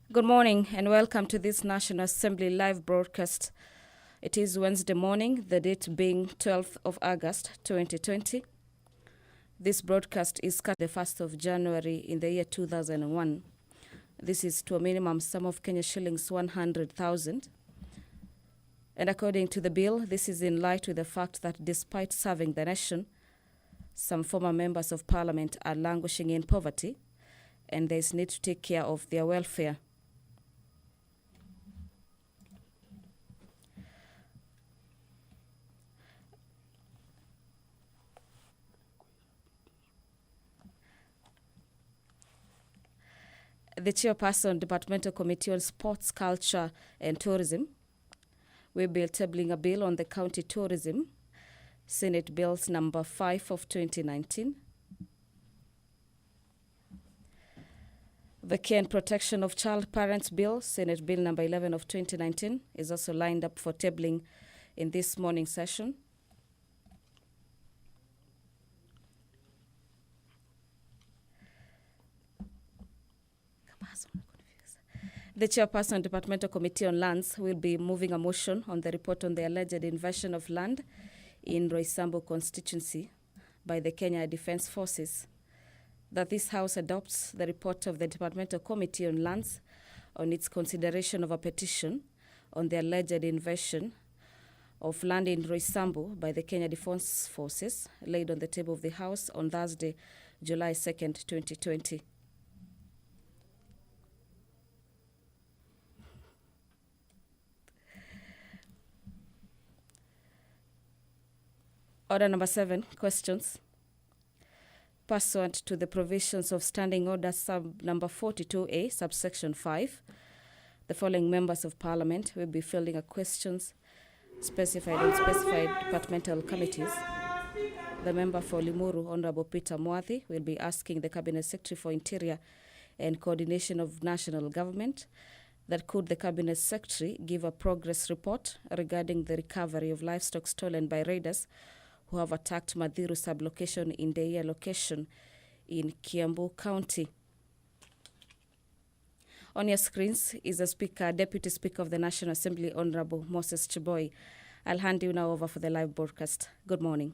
Good morning and welcome to this National Assembly live broadcast. It is Wednesday morning, the date being 12th of August 2020. This broadcast is cut the 1st of January in the year 2001. This is to a minimum sum of Kenya shillings 100,000. And according to the bill, this is in light with the fact that despite serving the nation, some former members of parliament are languishing in poverty and there is need to take care of their welfare. The chairperson, Departmental Committee on Sports, Culture and Tourism, will be tabling a bill on the county tourism, Senate Bills number 5 of 2019. The Care and Protection of Child Parents Bill, Senate Bill number 11 of 2019, is also lined up for tabling in this morning session. The chairperson, Departmental Committee on Lands, will be moving a motion on the report on the alleged invasion of land in Roysambu constituency by the Kenya Defence Forces, that this House adopts the report of the Departmental Committee on Lands on its consideration of a petition on the alleged invasion of land in Roysambu by the Kenya Defence Forces, laid on the table of the House on Thursday, July 2nd, 2020. Order number 7, questions. Pursuant to the provisions of Standing Order sub number 42A, subsection 5, the following members of Parliament will be fielding a questions specified on specified departmental committees. The member for Limuru, Honorable Peter Mwathi, will be asking the Cabinet Secretary for Interior and Coordination of National Government that could the Cabinet Secretary give a progress report regarding the recovery of livestock stolen by raiders who have attacked Madhiru sublocation in Deia location in Kiambu County. On your screens is the Speaker, Deputy Speaker of the National Assembly, Honorable Moses Chiboi. I'll hand you now over for the live broadcast. Good morning.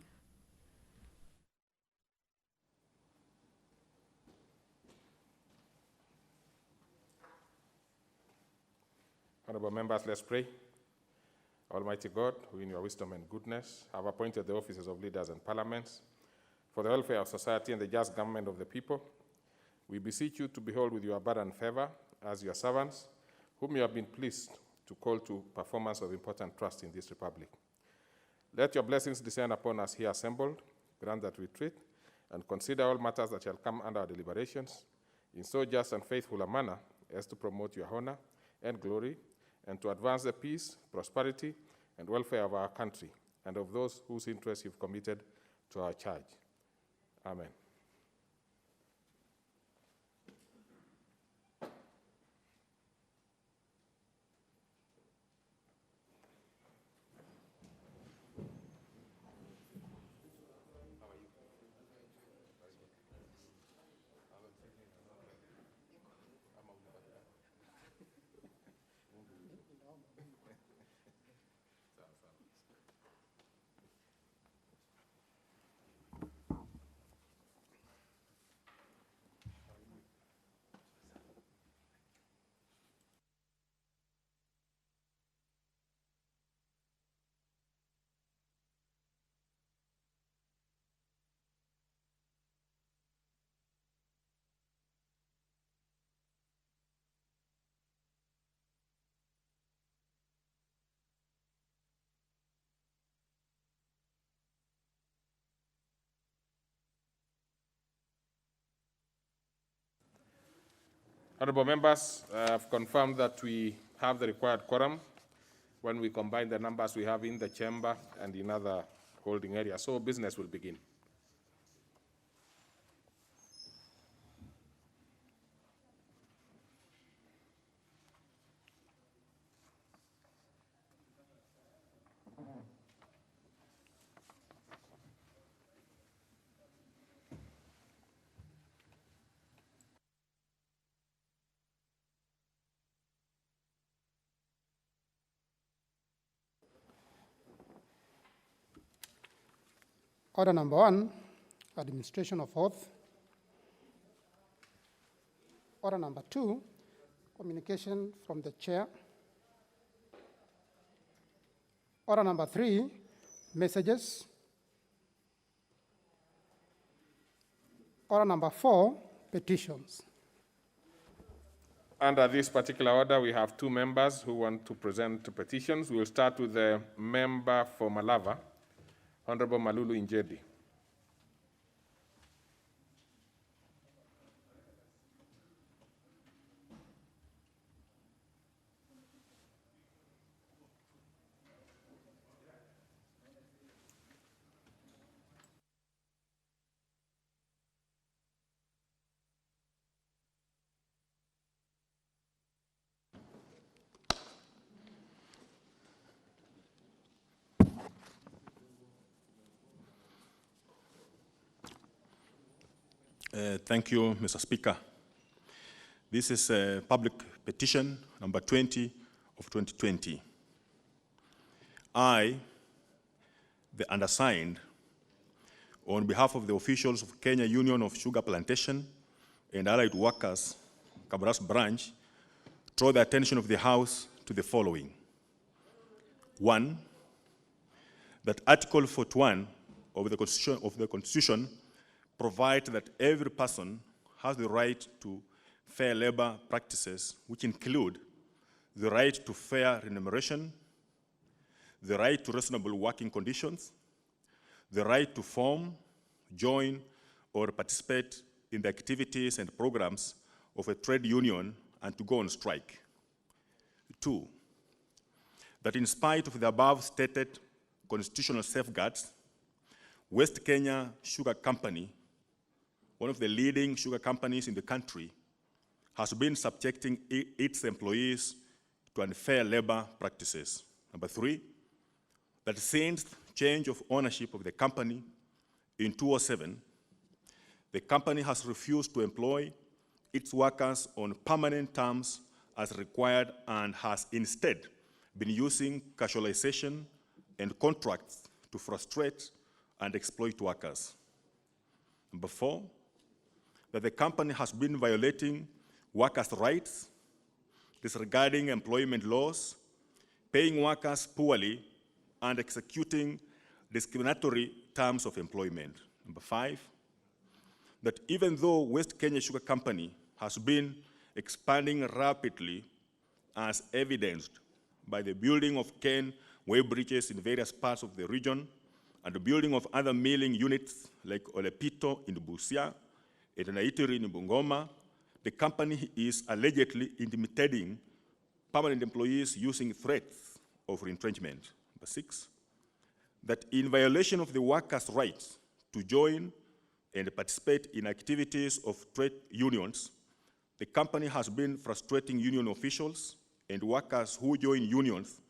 Honorable members, let's pray. Almighty God, who in your wisdom and goodness have appointed the offices of leaders and parliaments for the welfare of society and the just government of the people, we beseech you to behold with your abundant favor as your servants, whom you have been pleased to call to performance of important trust in this republic. Let your blessings descend upon us here assembled, grant that we treat and consider all matters that shall come under our deliberations in so just and faithful a manner as to promote your honor and glory, and to advance the peace, prosperity, and welfare of our country and of those whose interests you've committed to our charge. Amen. Honorable members, I've confirmed that we have the required quorum when we combine the numbers we have in the chamber and in other holding areas. So business will begin. Order number 1, administration of oath. Order number 2, communication from the chair. Order number 3, messages. Order number 4, petitions. Under this particular order, we have 2 members who want to present petitions. We will start with the member for Malava, Honorable Malulu Injedi. Thank you, Mr. Speaker. This is public petition number 20 of 2020. I, the undersigned, on behalf of the officials of Kenya Union of Sugar Plantation and Allied Workers, Kabaras branch, draw the attention of the House to the following. 1, that Article 41 of the Constitution provide that every person has the right to fair labor practices, which include the right to fair remuneration, the right to reasonable working conditions, the right to form, join, or participate in the activities and programs of a trade union and to go on strike. 2, that in spite of the above stated constitutional safeguards, West Kenya Sugar Company, one of the leading sugar companies in the country, has been subjecting its employees to unfair labor practices. Number 3, that since change of ownership of the company in 2007, the company has refused to employ its workers on permanent terms as required and has instead been using casualization and contracts to frustrate and exploit workers. Number 4, that the company has been violating workers' rights, disregarding employment laws, paying workers poorly, and executing discriminatory terms of employment. Number 5, that even though West Kenya Sugar Company has been expanding rapidly as evidenced by the building of 10 weigh bridges in various parts of the region and the building of other milling units like Olepito in Busia and Naitiri in Bungoma, the company is allegedly intimidating permanent employees using threats of retrenchment. Number 6, that in violation of the workers' rights to join and participate in activities of trade unions, the company has been frustrating union officials and workers who join unions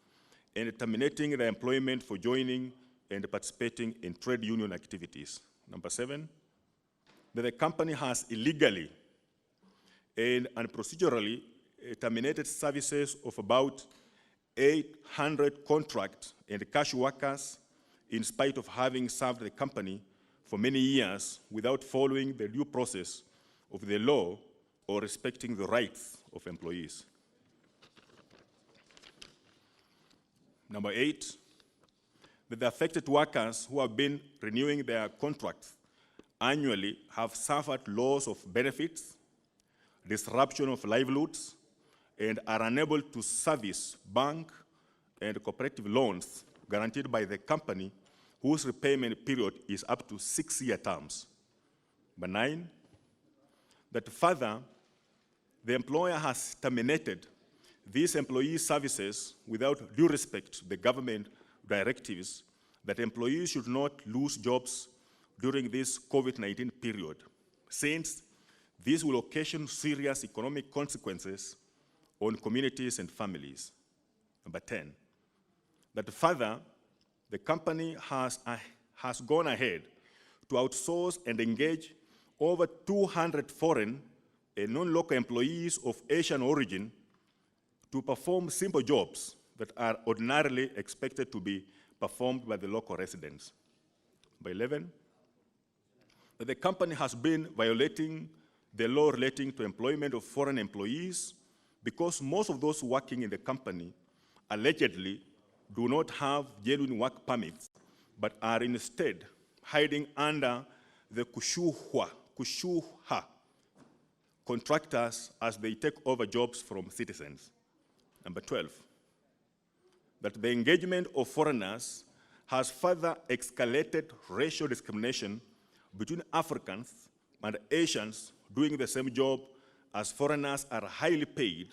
and terminating their employment for joining and participating in trade union activities. Number 7, that the company has illegally and unprocedurally terminated services of about 800 contract and cash workers in spite of having served the company for many years without following the due process of the law or respecting the rights of employees. Number 8, that the affected workers who have been renewing their contracts annually have suffered loss of benefits, disruption of livelihoods, and are unable to service bank and cooperative loans guaranteed by the company whose repayment period is up to 6-year terms. Number 9, that further, the employer has terminated these employee services without due respect to the government directives that employees should not lose jobs during this COVID-19 period, since this will occasion serious economic consequences on communities and families. Number 10, that further, the company has gone ahead to outsource and engage over 200 foreign and non-local employees of Asian origin to perform simple jobs that are ordinarily expected to be performed by the local residents. Number 11, that the company has been violating the law relating to employment of foreign employees because most of those working in the company allegedly do not have genuine work permits, but are instead hiding under the kushuha contractors as they take over jobs from citizens. Number 12, that the engagement of foreigners has further escalated racial discrimination between Africans and Asians doing the same job, as foreigners are highly paid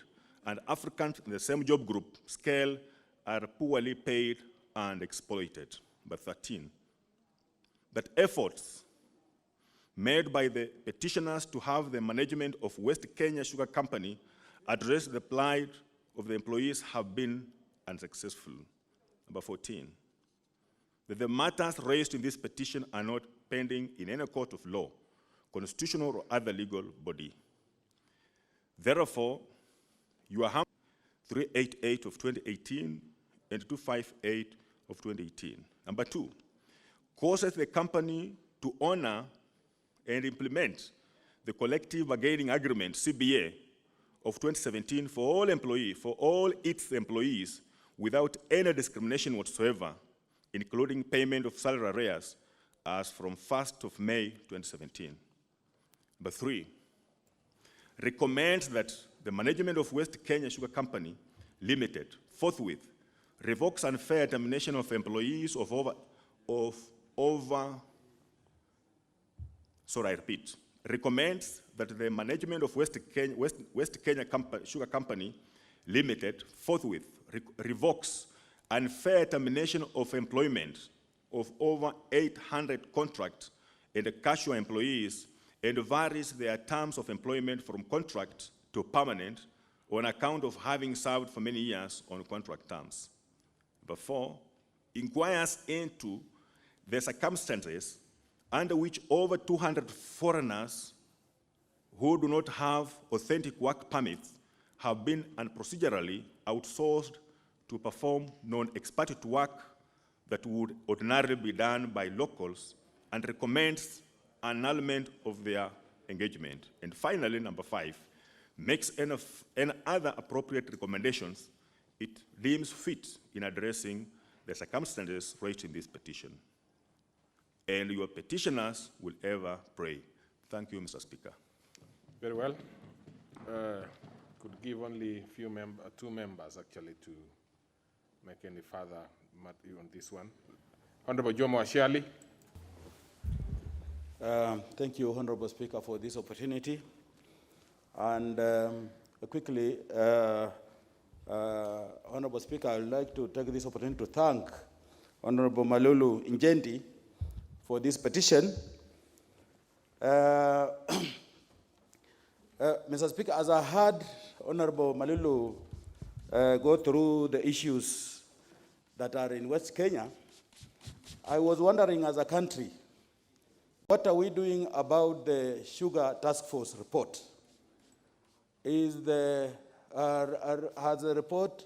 and Africans in the same job group scale are poorly paid and exploited. Number 13, that efforts made by the petitioners to have the management of West Kenya Sugar Company address the plight of the employees have been unsuccessful. Number 14, that the matters raised in this petition are not pending in any court of law, constitutional or other legal body. Therefore, you are 388 of 2018 and 258 of 2018. Number 2, causes the company to honor and implement the collective bargaining agreement, CBA, of 2017 for all its employees without any discrimination whatsoever, including payment of salary arrears as from 1st of May 2017. Number 3, recommends that the management of West Kenya Sugar Company Limited forthwith revokes unfair termination of employees recommends that the management of West Kenya Sugar Company Limited forthwith revokes unfair termination of employment of over 800 contract and casual employees and varies their terms of employment from contract to permanent on account of having served for many years on contract terms. Number 4, inquires into the circumstances under which over 200 foreigners who do not have authentic work permits have been unprocedurally outsourced to perform non-expatriate work that would ordinarily be done by locals, and recommends annulment of their engagement. And finally, number 5, makes any other appropriate recommendations it deems fit in addressing the circumstances raised in this petition. And your petitioners will ever pray. Thank you, Mr. Speaker. Very well. Could give only two members actually to make any further on this one. Honorable Jomo Ashiali. Thank you, Honorable Speaker, for this opportunity. And quickly, Honorable Speaker, I would like to take this opportunity to thank Honorable Malulu Njendi for this petition. Mr. Speaker, as I heard Honorable Malulu go through the issues that are in West Kenya, I was wondering, as a country, what are we doing about the Sugar Task Force report? Has the report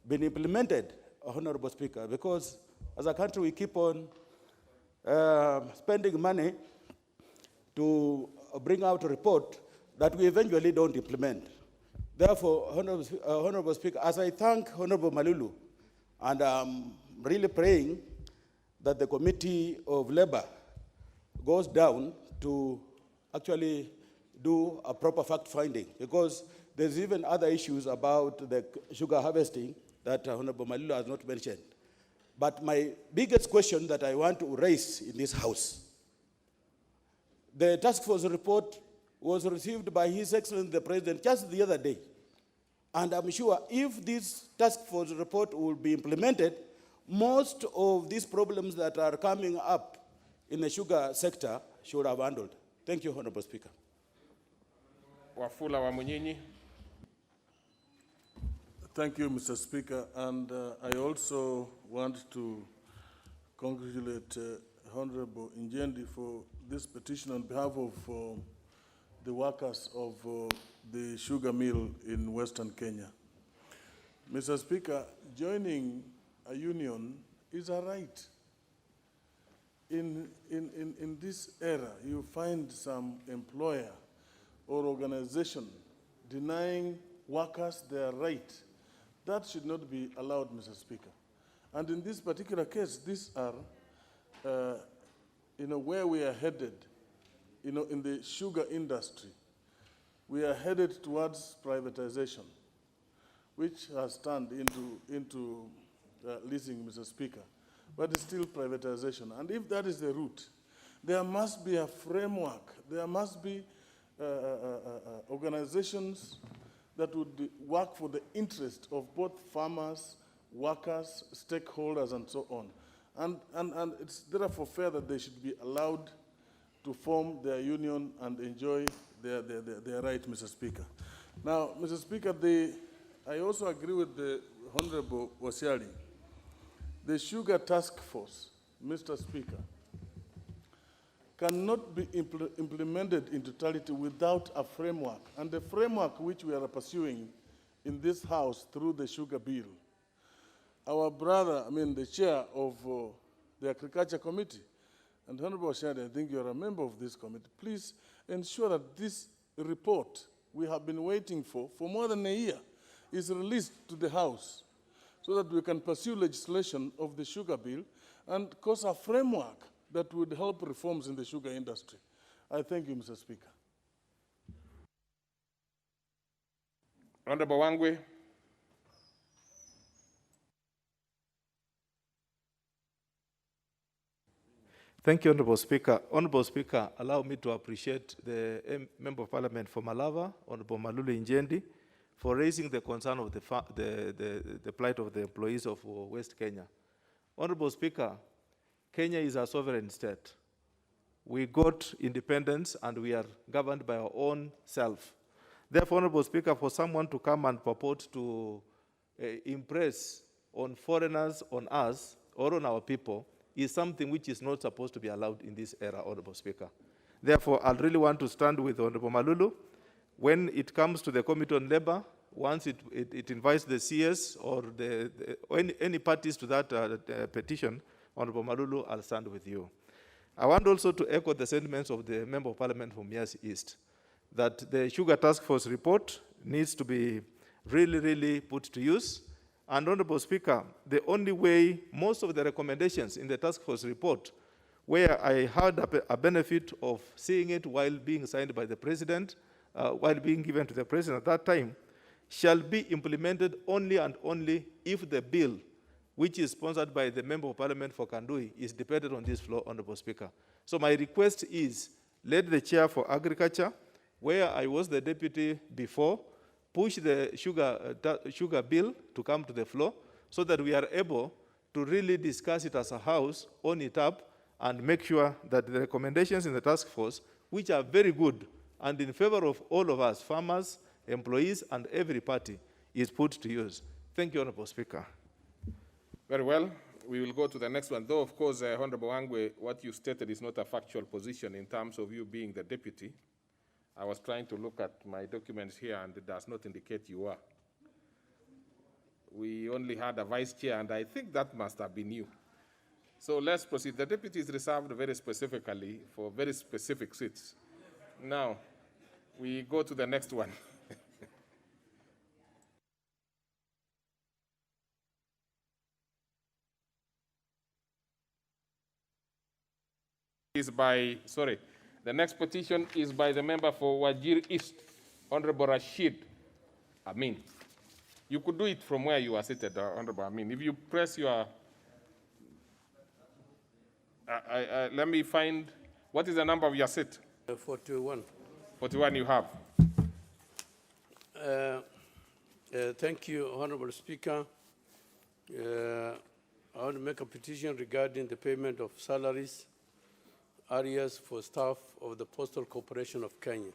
been implemented, Honorable Speaker? Because as a country, we keep on spending money to bring out a report that we eventually don't implement. Therefore, Honorable Speaker, as I thank Honorable Malulu, and I'm really praying that the Committee of Labor goes down to actually do a proper fact-finding, because there's even other issues about the sugar harvesting that Honorable Malulu has not mentioned. But my biggest question that I want to raise in this House, the task force report was received by His Excellency the President just the other day. And I'm sure if this task force report will be implemented, most of these problems that are coming up in the sugar sector should have handled. Thank you, Honorable Speaker. Wafula Wamunyinyi. Thank you, Mr. Speaker. And I also want to congratulate Honorable Njendi for this petition on behalf of the workers of the sugar mill in Western Kenya. Mr. Speaker, joining a union is a right. in this era, you find some employer or organization denying workers their right. That should not be allowed, Mr. Speaker. And in this particular case, these are, where we are headed, in the sugar industry. We are headed towards privatization, which has turned into leasing, Mr. Speaker, but it's still privatization. And if that is the route, there must be a framework. There must be organizations that would work for the interest of both farmers, workers, stakeholders, and so on. And it's therefore fair that they should be allowed to form their union and enjoy their right, Mr. Speaker. Now, Mr. Speaker, I also agree with the Honorable Wasiali. The Sugar Task Force, Mr. Speaker, cannot be implemented in totality without a framework. And the framework which we are pursuing in this House through the Sugar Bill, our brother, the chair of the Agriculture Committee, and Honorable Wasiali, I think you're a member of this committee, please ensure that this report we have been waiting for more than a year is released to the House so that we can pursue legislation of the Sugar Bill and cause a framework that would help reforms in the sugar industry. I thank you, Mr. Speaker. Honorable Wangwe. Thank you, Honorable Speaker. Honorable Speaker, allow me to appreciate the Member of Parliament from Malava, Honorable Malulu Injendi, for raising the concern of the plight of the employees of West Kenya. Honorable Speaker, Kenya is a sovereign state. We got independence and we are governed by our own self. Therefore, Honorable Speaker, for someone to come and purport to impress on foreigners, on us, or on our people, is something which is not supposed to be allowed in this era, Honorable Speaker. Therefore, I really want to stand with Honorable Malulu. When it comes to the Committee on Labor, once it invites the CS or any parties to that petition, Honorable Malulu, I'll stand with you. I want also to echo the sentiments of the Member of Parliament from Mias East, that the Sugar Task Force report needs to be really put to use. And Honorable Speaker, the only way most of the recommendations in the task force report, where I had a benefit of seeing it while being signed by the President, while being given to the President at that time, shall be implemented only and only if the bill, which is sponsored by the Member of Parliament for Kandui, is debated on this floor, Honorable Speaker. So my request is, let the Chair for Agriculture, where I was the deputy before, push the sugar bill to come to the floor so that we are able to really discuss it as a House, own it up, and make sure that the recommendations in the task force, which are very good and in favor of all of us, farmers, employees, and every party, is put to use. Thank you, Honorable Speaker. Very well. We will go to the next one. Though, of course, Honorable Wangwe, what you stated is not a factual position in terms of you being the deputy. I was trying to look at my documents here, and it does not indicate you are. We only had a vice chair, and I think that must have been you. So let's proceed. The deputy is reserved very specifically for very specific seats. Now, we go to the next one. The next petition is by the member for Wajir East, Honorable Rashid Amin. You could do it from where you are seated, Honorable Amin. If you press your... let me find... What is the number of your seat? 41. 41 you have. Thank you, Honorable Speaker. I want to make a petition regarding the payment of salaries, areas for staff of the Postal Corporation of Kenya.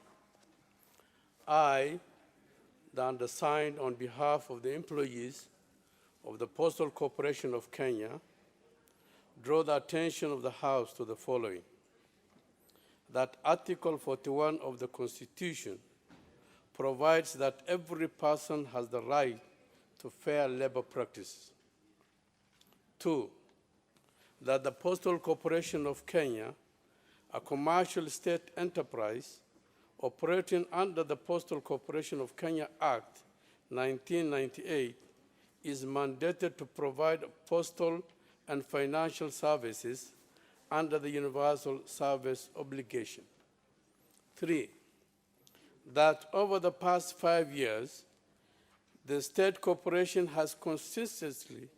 I, the undersigned, on behalf of the employees of the Postal Corporation of Kenya, draw the attention of the House to the following: that Article 41 of the Constitution provides that every person has the right to fair labor practices. 2, that the Postal Corporation of Kenya, a commercial state enterprise operating under the Postal Corporation of Kenya Act 1998, is mandated to provide postal and financial services under the Universal Service Obligation. 3, that over the past 5 years, the state corporation has consistently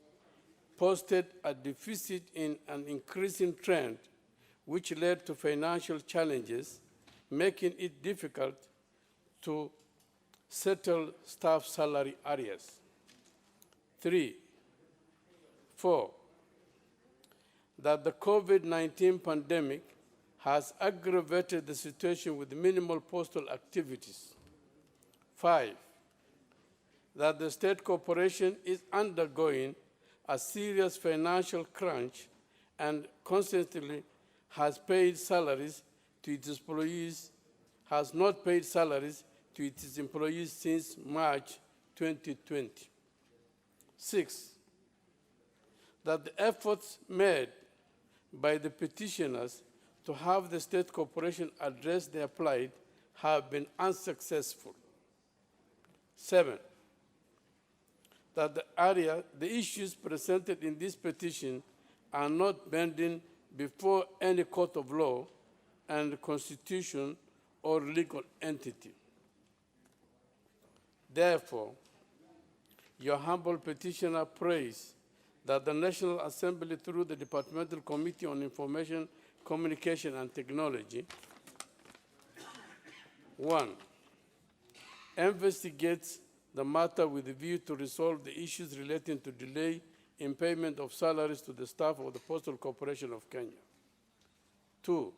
posted a deficit in an increasing trend, which led to financial challenges, making it difficult to settle staff salary arrears. 4, that the COVID-19 pandemic has aggravated the situation with minimal postal activities. 5, that the state corporation is undergoing a serious financial crunch and constantly has not paid salaries to its employees since March 2020. 6, that the efforts made by the petitioners to have the state corporation address their plight have been unsuccessful. 7, that the issues presented in this petition are not pending before any court of law and constitution or legal entity. Therefore, your humble petitioner prays that the National Assembly, through the Departmental Committee on Information, Communication and Technology, 1, investigates the matter with a view to resolve the issues relating to delay in payment of salaries to the staff of the Postal Corporation of Kenya. 2,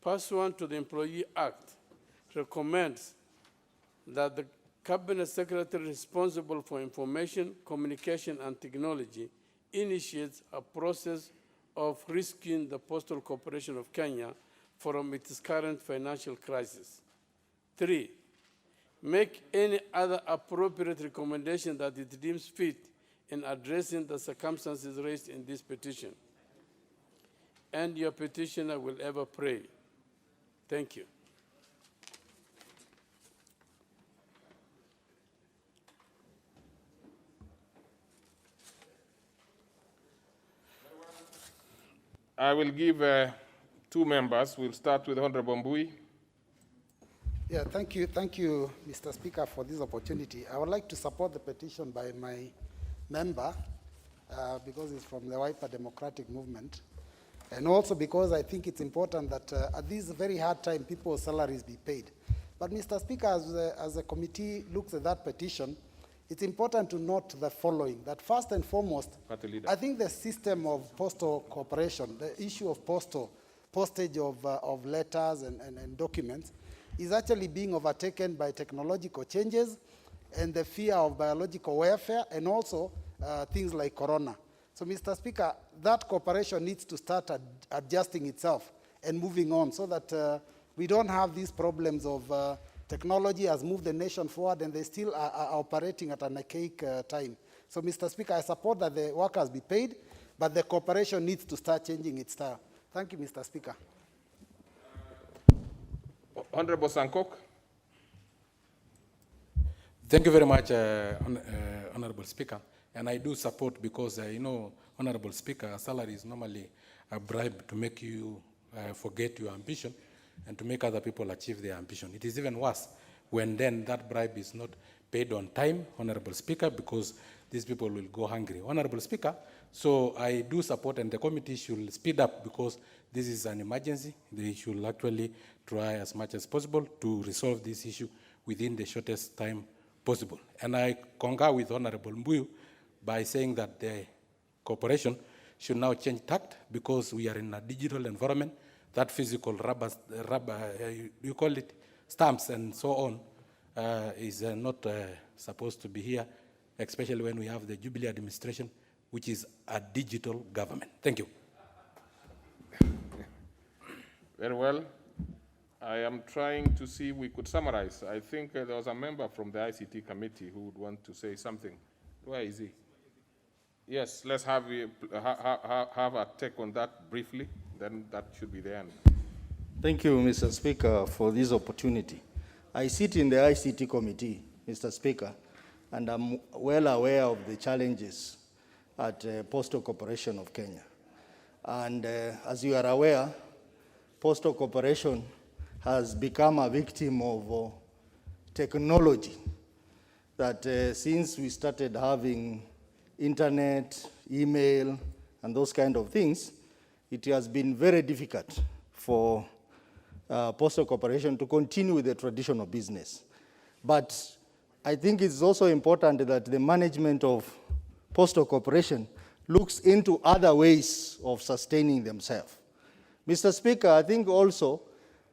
pursuant to the Employee Act, recommends that the Cabinet Secretary responsible for information, communication, and technology initiates a process of rescuing the Postal Corporation of Kenya from its current financial crisis. 3, make any other appropriate recommendation that it deems fit in addressing the circumstances raised in this petition. And your petitioner will ever pray. Thank you. I will give 2 members. We'll start with Honorable Mbui. Yeah, thank you, Mr. Speaker, for this opportunity. I would like to support the petition by my member because it's from the Wiper Democratic Movement, and also because I think it's important that at this very hard time, people's salaries be paid. But, Mr. Speaker, as the committee looks at that petition, it's important to note the following, that first and foremost, I think the system of postal corporation, the issue of postage of letters and documents, is actually being overtaken by technological changes and the fear of biological warfare and also things like corona. So, Mr. Speaker, that corporation needs to start adjusting itself and moving on so that we don't have these problems of technology has moved the nation forward and they still are operating at an archaic time. So, Mr. Speaker, I support that the workers be paid, but the corporation needs to start changing its style. Thank you, Mr. Speaker. Honorable Sankok. Thank you very much, Honorable Speaker. And I do support because, Honorable Speaker, salary is normally a bribe to make you forget your ambition and to make other people achieve their ambition. It is even worse when then that bribe is not paid on time, Honorable Speaker, because these people will go hungry. Honorable Speaker, so I do support, and the committee should speed up because this is an emergency. They should actually try as much as possible to resolve this issue within the shortest time possible. And I concur with Honorable Mbuyu by saying that the corporation should now change tact because we are in a digital environment. That physical rubber you call it, stamps and so on, is not supposed to be here, especially when we have the Jubilee administration, which is a digital government. Thank you. Very well. I am trying to see if we could summarize. I think there was a member from the ICT committee who would want to say something. Where is he? Yes, let's have a take on that briefly, then that should be the end. Thank you, Mr. Speaker, for this opportunity. I sit in the ICT committee, Mr. Speaker, and I'm well aware of the challenges at Postal Corporation of Kenya. And as you are aware, Postal Corporation has become a victim of technology that since we started having internet, email, and those kind of things, it has been very difficult for Postal Corporation to continue with the traditional business. But I think it's also important that the management of Postal Corporation looks into other ways of sustaining themselves. Mr. Speaker, I think also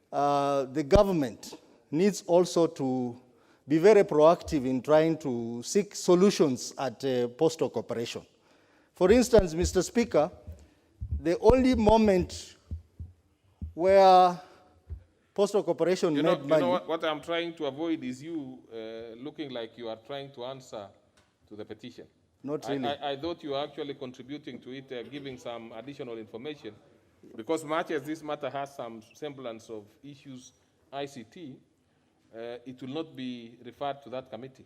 the government needs also to be very proactive in trying to seek solutions at Postal Corporation. For instance, Mr. Speaker, the only moment where Postal Corporation made money... You know what I'm trying to avoid is you looking like you are trying to answer to the petition. Not really. I thought you were actually contributing to it, giving some additional information, because much as this matter has some semblance of issues ICT, it will not be referred to that committee.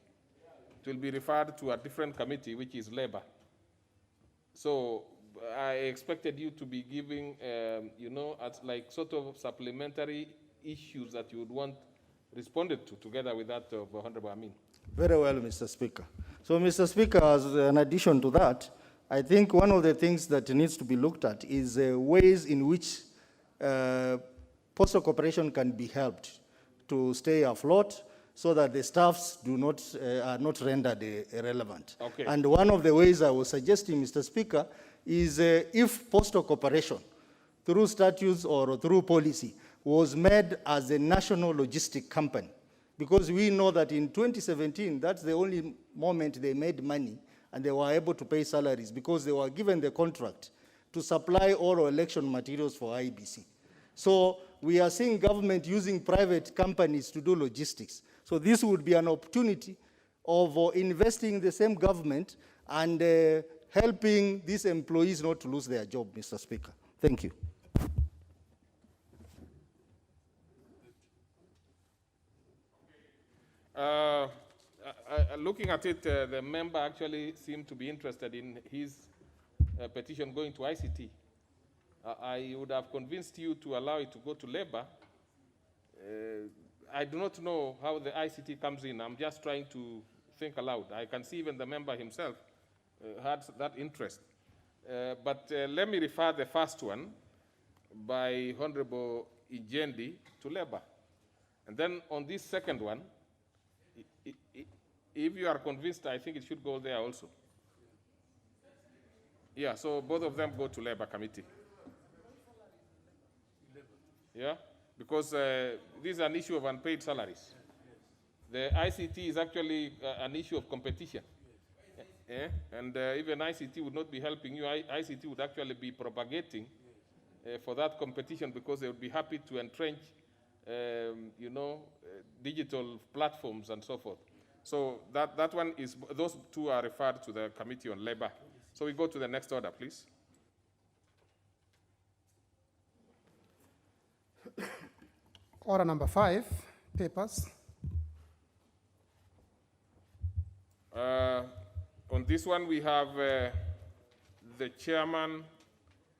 It will be referred to a different committee, which is labor. So I expected you to be giving, you know, as like sort of supplementary issues that you would want responded to together with that of Honorable Amin. Very well, Mr. Speaker. So, Mr. Speaker, as an addition to that, I think one of the things that needs to be looked at is ways in which Postal Corporation can be helped to stay afloat so that the staffs are not rendered irrelevant. Okay. And one of the ways I was suggesting, Mr. Speaker, is if Postal Corporation, through statutes or through policy, was made as a national logistic company, because we know that in 2017, that's the only moment they made money and they were able to pay salaries because they were given the contract to supply all election materials for IBC. So we are seeing government using private companies to do logistics. So this would be an opportunity of investing in the same government and helping these employees not to lose their job, Mr. Speaker. Thank you. Looking at it, the member actually seemed to be interested in his petition going to ICT. I would have convinced you to allow it to go to labor. I do not know how the ICT comes in. I'm just trying to think aloud. I can see even the member himself had that interest. But let me refer the first one by Honorable Ijendi to labor. And then on this second one, if you are convinced, I think it should go there also. Yeah, so both of them go to Labor Committee. Yeah, because this is an issue of unpaid salaries. The ICT is actually an issue of competition. Yeah? And even ICT would not be helping you. ICT would actually be propagating for that competition because they would be happy to entrench, you know, digital platforms and so forth. So that one is, those two are referred to the Committee on Labor. So we go to the next order, please. Order number 5, papers. On this one, we have the Chairman,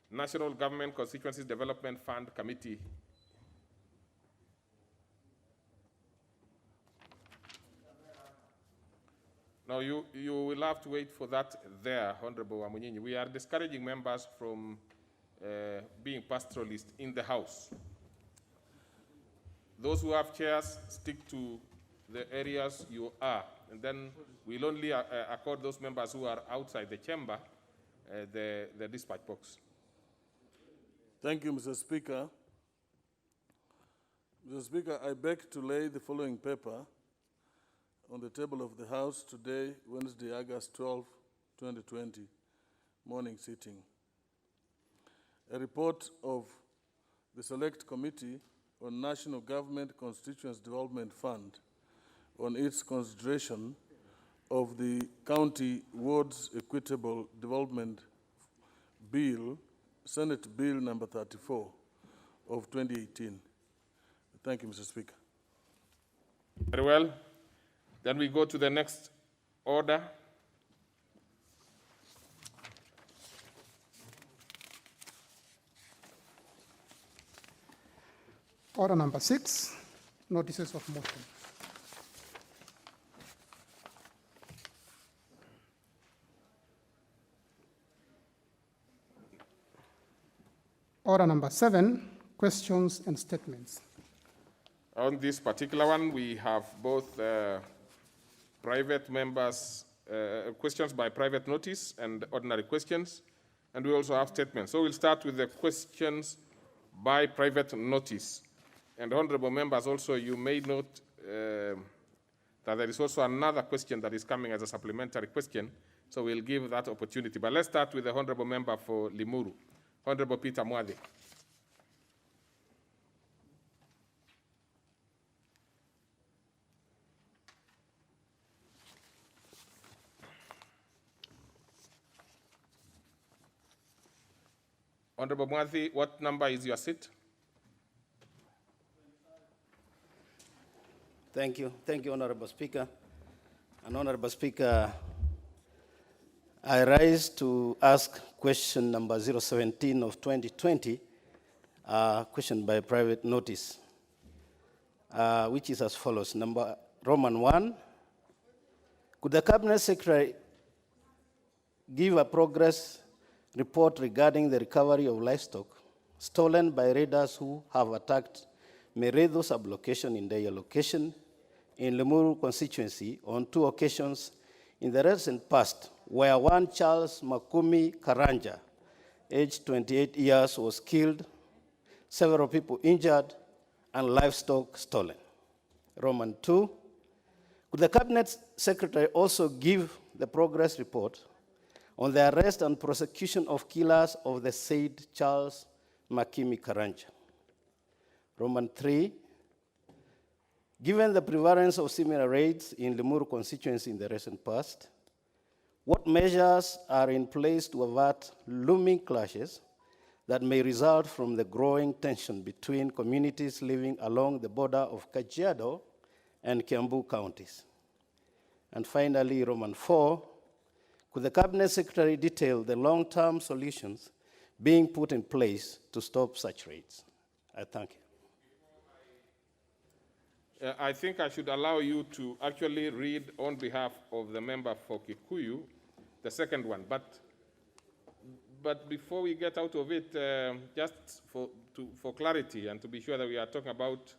National Government Constituencies Development Fund Committee. Now, you will have to wait for that there, Honorable Amunyinyi. We are discouraging members from being pastoralists in the House. Those who have chairs, stick to the areas you are, and then we'll only accord those members who are outside the chamber the dispatch box. Thank you, Mr. Speaker. Mr. Speaker, I beg to lay the following paper on the table of the House today, Wednesday, August 12, 2020, morning sitting. A report of the Select Committee on National Government Constituency Development Fund on its consideration of the County Wards Equitable Development Bill, Senate Bill number 34 of 2018. Thank you, Mr. Speaker. Very well. Then we go to the next order. Order number 6, notices of motion. Order number 7, questions and statements. On this particular one, we have both private members, questions by private notice and ordinary questions, and we also have statements. So we'll start with the questions by private notice. And honorable members, also, you may note that there is also another question that is coming as a supplementary question, so we'll give that opportunity. But let's start with the honorable member for Limuru, Honorable Peter Mwadhi. Honorable Mwadhi, what number is your seat? Thank you, Honorable Speaker. And Honorable Speaker, I rise to ask question number 017 of 2020, question by private notice, which is as follows. Roman 1, could the Cabinet Secretary give a progress report regarding the recovery of livestock stolen by raiders who have attacked Meredo sublocation in their location in Limuru constituency on 2 occasions in the recent past, where one Charles Makumi Karanja, aged 28 years, was killed, several people injured, and livestock stolen. Roman 2, could the Cabinet Secretary also give the progress report on the arrest and prosecution of killers of the said Charles Makimi Karanja? Roman 3, given the prevalence of similar raids in Limuru constituency in the recent past, what measures are in place to avert looming clashes that may result from the growing tension between communities living along the border of Kajiado and Kiambu counties? And finally, Roman 4, could the Cabinet Secretary detail the long-term solutions being put in place to stop such raids? I thank you. I think I should allow you to actually read on behalf of the member for Kikuyu, the second one. But before we get out of it, just for clarity and to be sure that we are talking about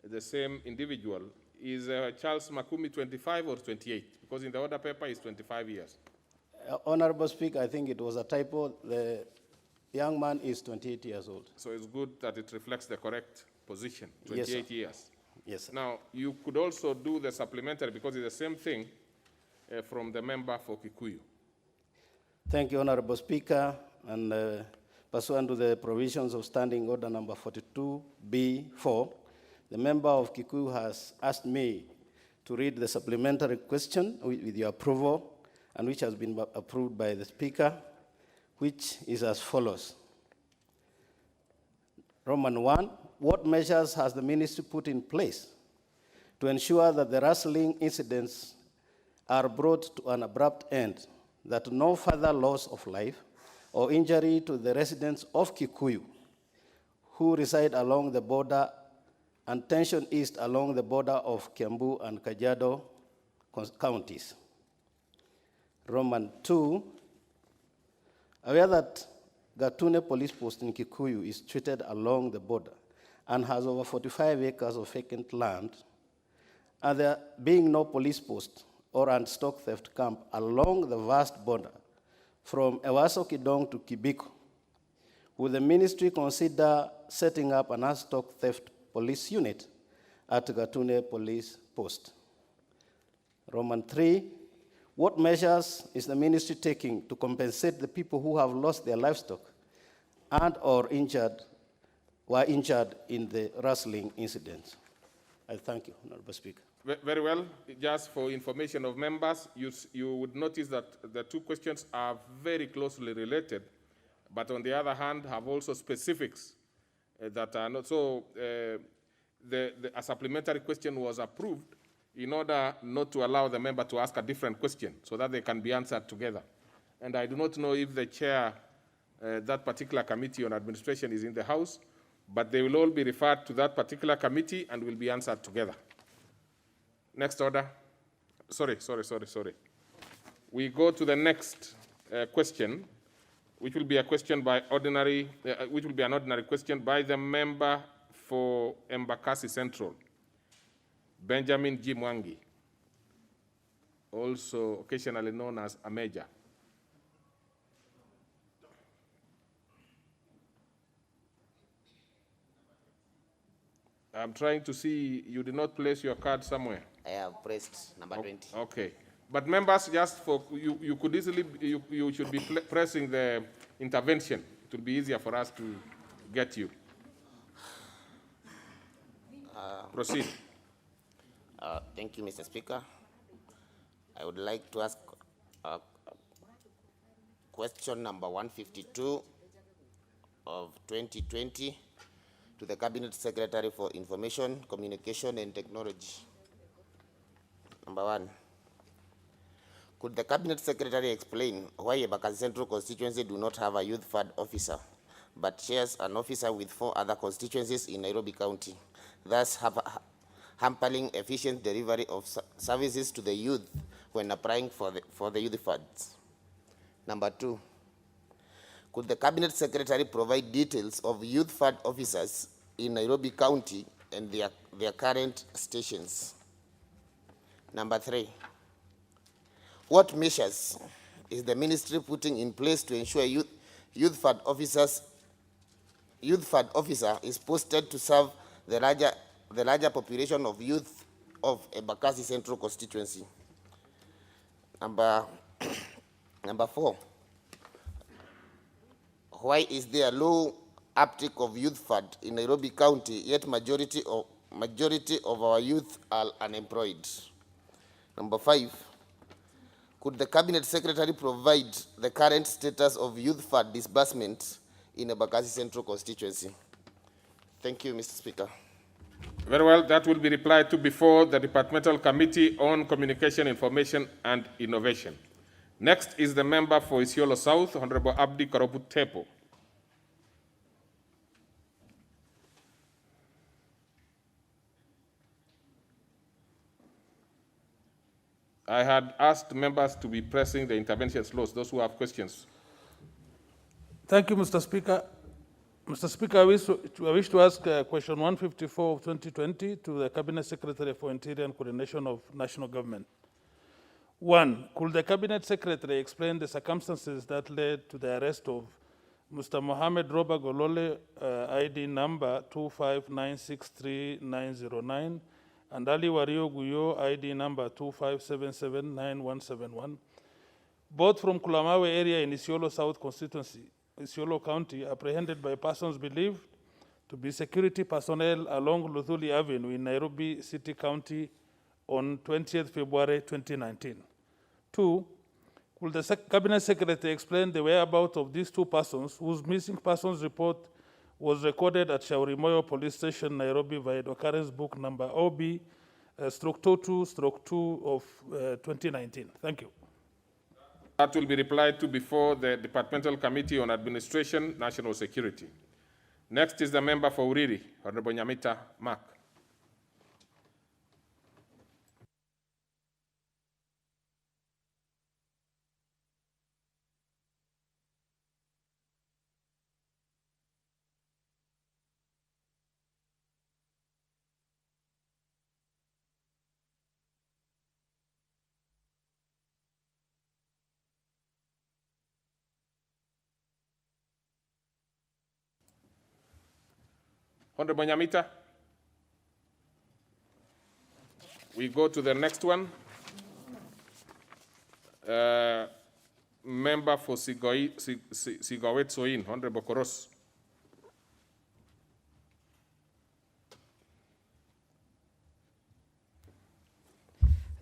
the same individual, is Charles Makumi 25 or 28? Because in the order paper it's 25 years. Honorable Speaker, I think it was a typo. The young man is 28 years old. So it's good that it reflects the correct position, 28 years. Yes, sir. Now, you could also do the supplementary because it's the same thing from the member for Kikuyu. Thank you, Honorable Speaker. And pursuant to the provisions of Standing Order number 42B4, the member of Kikuyu has asked me to read the supplementary question with your approval, and which has been approved by the Speaker, which is as follows. Roman 1, what measures has the ministry put in place to ensure that the rustling incidents are brought to an abrupt end, that no further loss of life or injury to the residents of Kikuyu who reside along the border and tension east along the border of Kiambu and Kajiado counties? Roman 2, aware that Gatune Police Post in Kikuyu is situated along the border and has over 45 acres of vacant land, and there being no police post or anti-stock theft camp along the vast border from Ewaso Kidong to Kibiko, would the ministry consider setting up an anti-stock theft police unit at Gatune Police Post? Roman 3, what measures is the ministry taking to compensate the people who have lost their livestock and or were injured in the rustling incidents? I thank you, Honorable Speaker. Very well. Just for information of members, you would notice that the two questions are very closely related, but on the other hand, have also specifics that are not. So a supplementary question was approved in order not to allow the member to ask a different question so that they can be answered together. And I do not know if the chair, that particular committee on administration is in the House, but they will all be referred to that particular committee and will be answered together. Next order. Sorry. We go to the next question, which will be a question by ordinary, which will be an ordinary question by the member for Embakasi Central, Benjamin G. Mwangi, also occasionally known as a major. I'm trying to see, you did not place your card somewhere. I have pressed number 20. Okay. But members, just for, you could easily, you should be pressing the intervention. It will be easier for us to get you. Proceed. Thank you, Mr. Speaker. I would like to ask question number 152 of 2020 to the Cabinet Secretary for Information, Communication and Technology. Number 1. Could the Cabinet Secretary explain why Embakasi Central constituency do not have a youth fund officer, but shares an officer with 4 other constituencies in Nairobi County, thus hampering efficient delivery of services to the youth when applying for the youth funds? Number 2. Could the Cabinet Secretary provide details of youth fund officers in Nairobi County and their current stations? Number 3. What measures is the ministry putting in place to ensure youth fund officer is posted to serve the larger population of youth of Embakasi Central constituency? Number 4. Why is there low uptake of youth fund in Nairobi County, yet majority of our youth are unemployed? Number 5. Could the Cabinet Secretary provide the current status of youth fund disbursement in Embakasi Central constituency? Thank you, Mr. Speaker. Very well. That will be replied to before the Departmental Committee on Communication, Information and Innovation. Next is the member for Isiolo South, Honorable Abdi Karobu Tepo. I had asked members to be pressing the intervention slots, those who have questions. Thank you, Mr. Speaker. Mr. Speaker, I wish to ask question 154 of 2020 to the Cabinet Secretary for Interior and Coordination of National Government. 1. Could the Cabinet Secretary explain the circumstances that led to the arrest of Mr. Mohamed Roba Golole, ID number 2596399, and Ali Wario Guyo, ID number 25779171, both from Kulamawe area in Isiolo South constituency, Isiolo County, apprehended by persons believed to be security personnel along Luthuli Avenue in Nairobi City County on 20th February 2019. 2. Will the Cabinet Secretary explain the whereabouts of these 2 persons whose missing persons report was recorded at Shaurimoyo Police Station, Nairobi, via the occurrence book number OB/22/2 of 2019? Thank you. That will be replied to before the Departmental Committee on Administration, National Security. Next is the member for Uriri, Honorable Nyamita Mark. Honorable Nyamita. We go to the next one. Member for Sigawet Soin, Honorable Koros.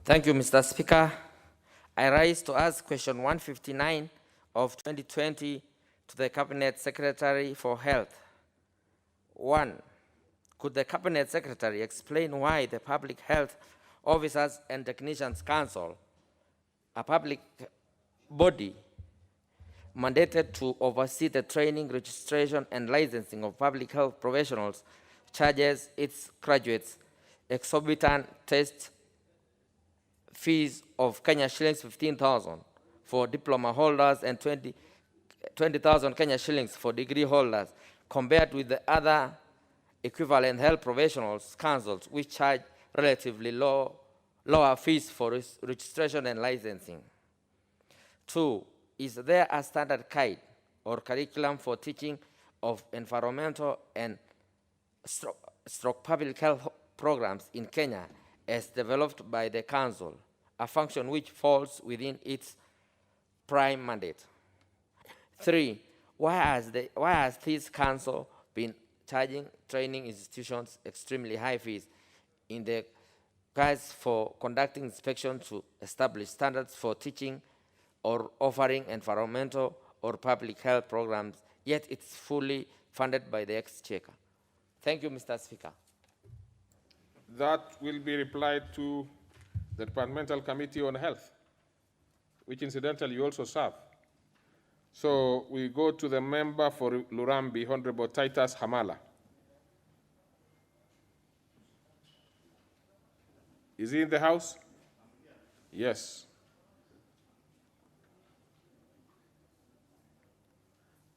Thank you, Mr. Speaker. I rise to ask question 159 of 2020 to the Cabinet Secretary for Health. 1. Could the Cabinet Secretary explain why the Public Health Officers and Technicians Council, a public body mandated to oversee the training, registration, and licensing of public health professionals, charges its graduates exorbitant test fees of Kenya shillings 15,000 for diploma holders and 20,000 Kenya shillings for degree holders, compared with the other equivalent health professionals councils which charge relatively lower fees for registration and licensing. 2, is there a standard guide or curriculum for teaching of environmental and stroke public health programs in Kenya as developed by the council, a function which falls within its prime mandate? 3, why has this council been charging training institutions extremely high fees in the guise for conducting inspections to establish standards for teaching or offering environmental or public health programs, yet it's fully funded by the Exchequer? Thank you, Mr. Speaker. That will be replied to the Departmental Committee on Health, which incidentally you also serve. So we go to the member for Lurambi, Honorable Titus Hamala. Is he in the House? Yes.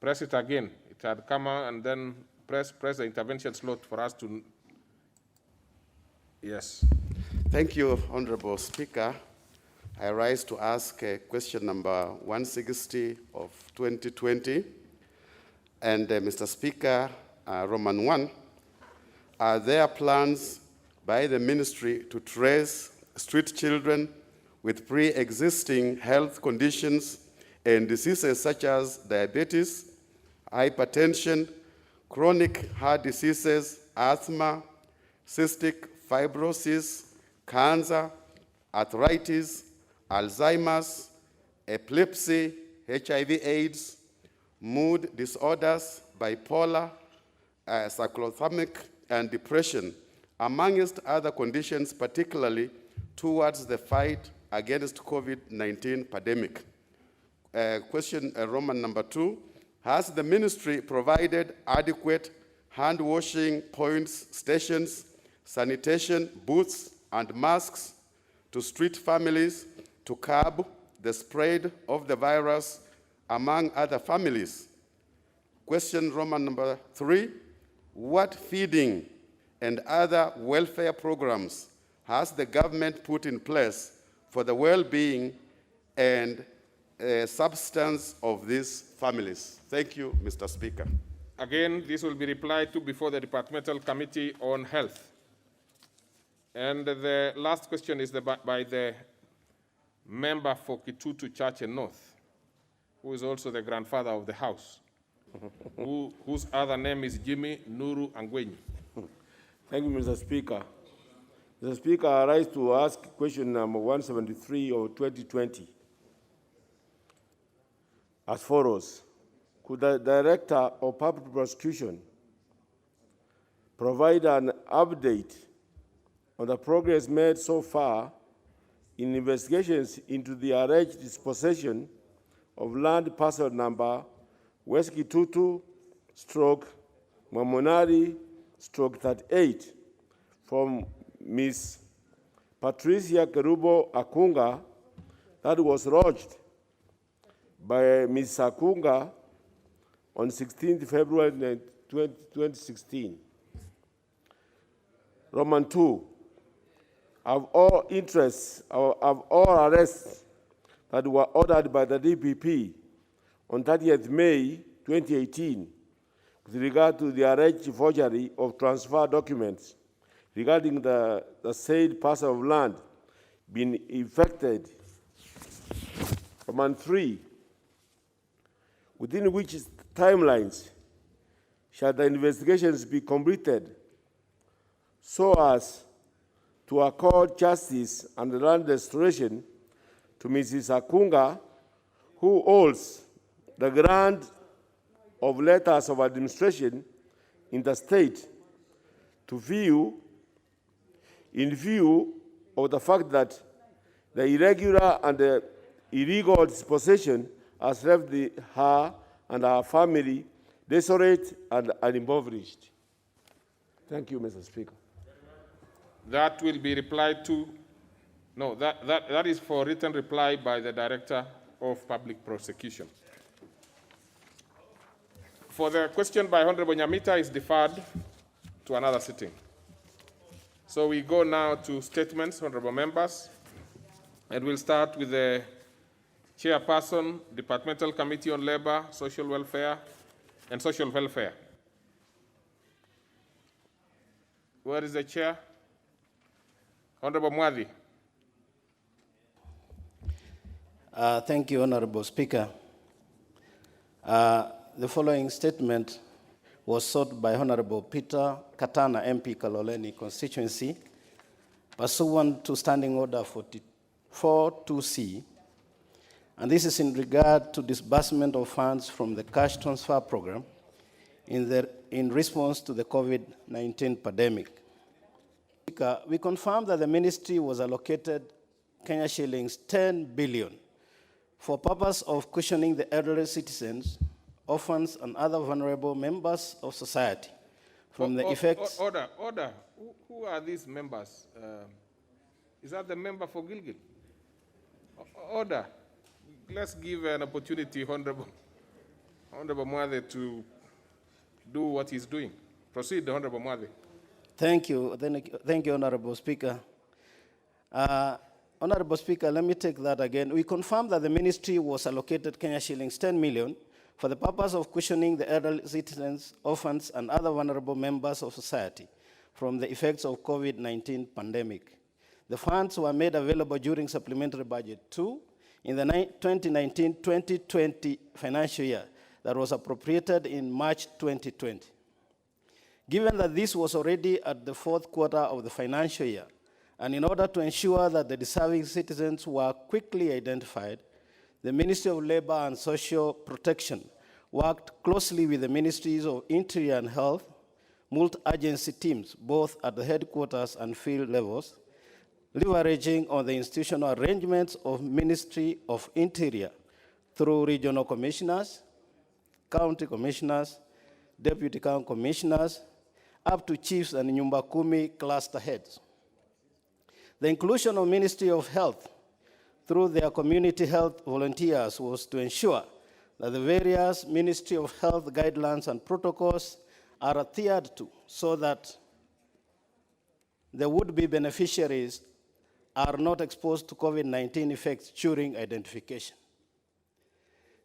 Press it again. It had come out, and then press the intervention slot for us to. Yes. Thank you, Honorable Speaker. I rise to ask question number 160 of 2020. And Mr. Speaker, Roman 1, are there plans by the ministry to trace street children with pre-existing health conditions and diseases such as diabetes, hypertension, chronic heart diseases, asthma, cystic fibrosis, cancer, arthritis, Alzheimer's, epilepsy, HIV/AIDS, mood disorders, bipolar, cyclothymic, and depression, amongst other conditions, particularly towards the fight against COVID-19 pandemic? Question Roman number 2, has the ministry provided adequate hand-washing points, stations, sanitation booths, and masks to street families to curb the spread of the virus among other families? Question Roman number 3, what feeding and other welfare programs has the government put in place for the well-being and substance of these families? Thank you, Mr. Speaker. Again, this will be replied to before the Departmental Committee on Health. And the last question is by the member for Kitutu Church and North, who is also the grandfather of the House, whose other name is Jimmy Nuru Angwenyi. Thank you, Mr. Speaker. Mr. Speaker, I rise to ask question number 173 of 2020 as follows. Could the Director of Public Prosecution provide an update on the progress made so far in investigations into the alleged dispossession of land parcel number West Kitutu /Mamonari 38 from Ms. Patricia Kerubo Akunga that was lodged by Ms. Akunga on 16 February 2016. Roman 2, of all interests, of all arrests that were ordered by the DPP on 30th May 2018 with regard to the alleged forgery of transfer documents regarding the said parcel of land being effected. Roman 3, within which timelines shall the investigations be completed so as to accord justice and land restoration to Mrs. Akunga, who holds the grant of letters of administration in the state in view of the fact that the irregular and the illegal dispossession has left her and her family desolate and impoverished. Thank you, Mr. Speaker. That will be replied to. No, that is for written reply by the Director of Public Prosecution. For the question by Honorable Nyamita is deferred to another sitting. So we go now to statements, honorable members, and we'll start with the Chairperson, Departmental Committee on Labor, Social Welfare, and Social Welfare. Where is the chair? Honorable Mwadhi. Thank you, Honorable Speaker. The following statement was sought by Honorable Peter Katana, MP Kaloleni constituency, pursuant to Standing Order 44-2C, and this is in regard to disbursement of funds from the cash transfer program in response to the COVID-19 pandemic. We confirm that the ministry was allocated Kenya shillings 10 billion for purpose of cushioning the elderly citizens, orphans, and other vulnerable members of society from the effects. Order. Who are these members? Is that the member for Gilgil? Order. Let's give an opportunity, Honorable Mwadhi, to do what he's doing. Proceed, Honorable Mwadhi. Thank you, Honorable Speaker. Honorable Speaker, let me take that again. We confirm that the ministry was allocated Kenya shillings 10 million for the purpose of cushioning the elderly citizens, orphans, and other vulnerable members of society from the effects of COVID-19 pandemic. The funds were made available during Supplementary Budget 2 in the 2019-2020 financial year that was appropriated in March 2020. Given that this was already at the fourth quarter of the financial year, and in order to ensure that the deserving citizens were quickly identified, the Ministry of Labor and Social Protection worked closely with the Ministries of Interior and Health, multi-agency teams, both at the headquarters and field levels, leveraging on the institutional arrangements of Ministry of Interior through regional commissioners, county commissioners, deputy county commissioners, up to chiefs and Nyumba Kumi cluster heads. The inclusion of Ministry of Health through their community health volunteers was to ensure that the various Ministry of Health guidelines and protocols are adhered to so that the would-be beneficiaries are not exposed to COVID-19 effects during identification.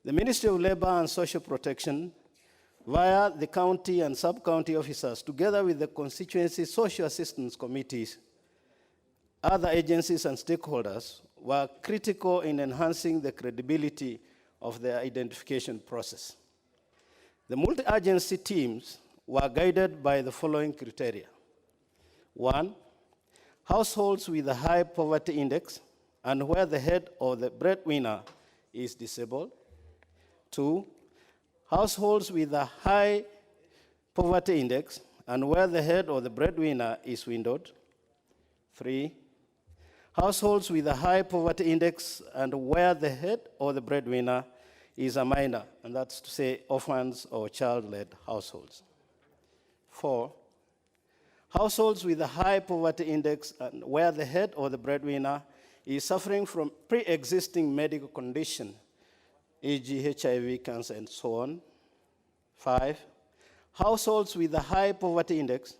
The Ministry of Labor and Social Protection, via the county and sub-county officers, together with the constituency social assistance committees, other agencies and stakeholders, were critical in enhancing the credibility of the identification process. The multi-agency teams were guided by the following criteria. 1, households with a high poverty index and where the head or the breadwinner is disabled. 2, households with a high poverty index and where the head or the breadwinner is widowed. 3, households with a high poverty index and where the head or the breadwinner is a minor, and that's to say orphans or child-led households. 4, households with a high poverty index and where the head or the breadwinner is suffering from pre-existing medical condition, e.g. HIV, cancer, and so on. 5, households with a high poverty index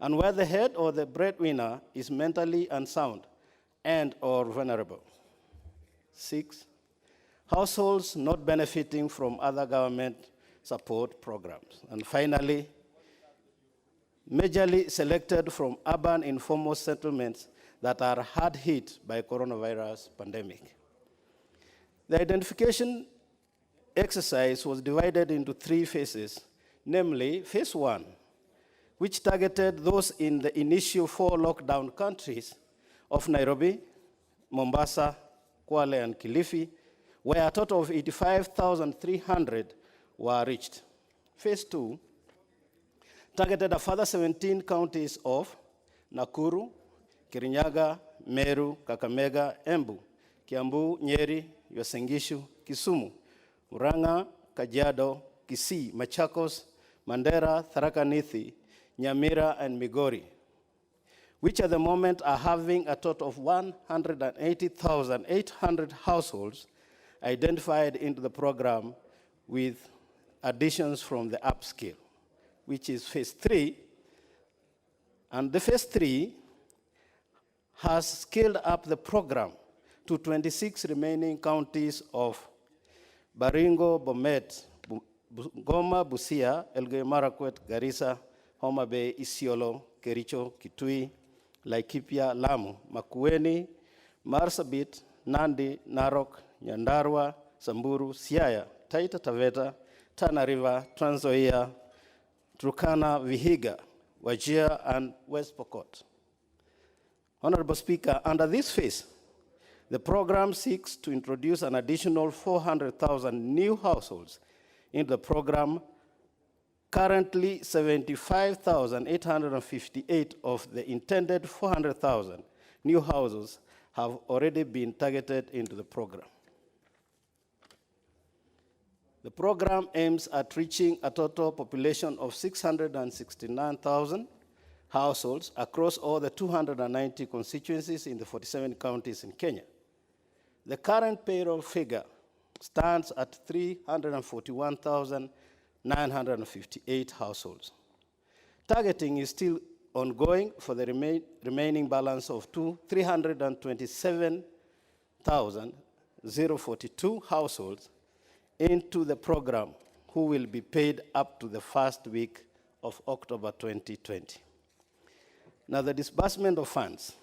and where the head or the breadwinner is mentally unsound and or vulnerable. 6, households not benefiting from other government support programs. And finally, majorly selected from urban informal settlements that are hard hit by coronavirus pandemic. The identification exercise was divided into 3 phases, namely, phase 1, which targeted those in the initial 4 lockdown countries of Nairobi, Mombasa, Kwale, and Kilifi, where a total of 85,300 were reached. Phase 2 targeted a further 17 counties of Nakuru, Kirinyaga, Meru, Kakamega, Embu, Kiambu, Nyeri, Uasin Gishu, Kisumu, Murang'a, Kajiado, Kisii, Machakos, Mandera, Tharaka Nithi, Nyamira, and Migori, which at the moment are having a total of 180,800 households identified into the program with additions from the upscale, which is phase 3. And the phase 3 has scaled up the program to 26 remaining counties of Baringo, Bomet, Goma, Busia, Elgeyo Marakwet, Garissa, Homa Bay, Isiolo, Kericho, Kitui, Laikipia, Lamu, Makueni, Marsabit, Nandi, Narok, Nyandarua, Samburu, Siaya, Taita Taveta, Tana River, Trans Nzoia, Turkana, Vihiga, Wajir, and West Pokot. Honorable Speaker, under this phase, the program seeks to introduce an additional 400,000 new households in the program. Currently, 75,858 of the intended 400,000 new houses have already been targeted into the program. The program aims at reaching a total population of 669,000 households across all the 290 constituencies in the 47 counties in Kenya. The current payroll figure stands at 341,958 households. Targeting is still ongoing for the remaining balance of 327,042 households into the program, who will be paid up to the first week of October 2020. Now, the disbursement of funds.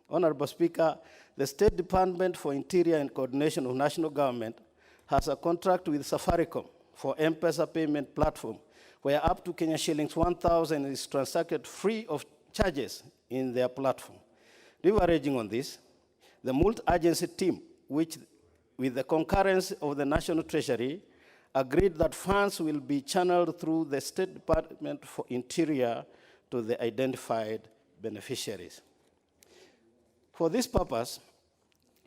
Honorable Speaker, the State Department for Interior and Coordination of National Government has a contract with Safaricom for M-Pesa payment platform, where up to Kenya shillings 1,000 is transacted free of charges in their platform. Leveraging on this, the multi-agency team, which with the concurrence of the National Treasury, agreed that funds will be channeled through the State Department for Interior to the identified beneficiaries. For this purpose,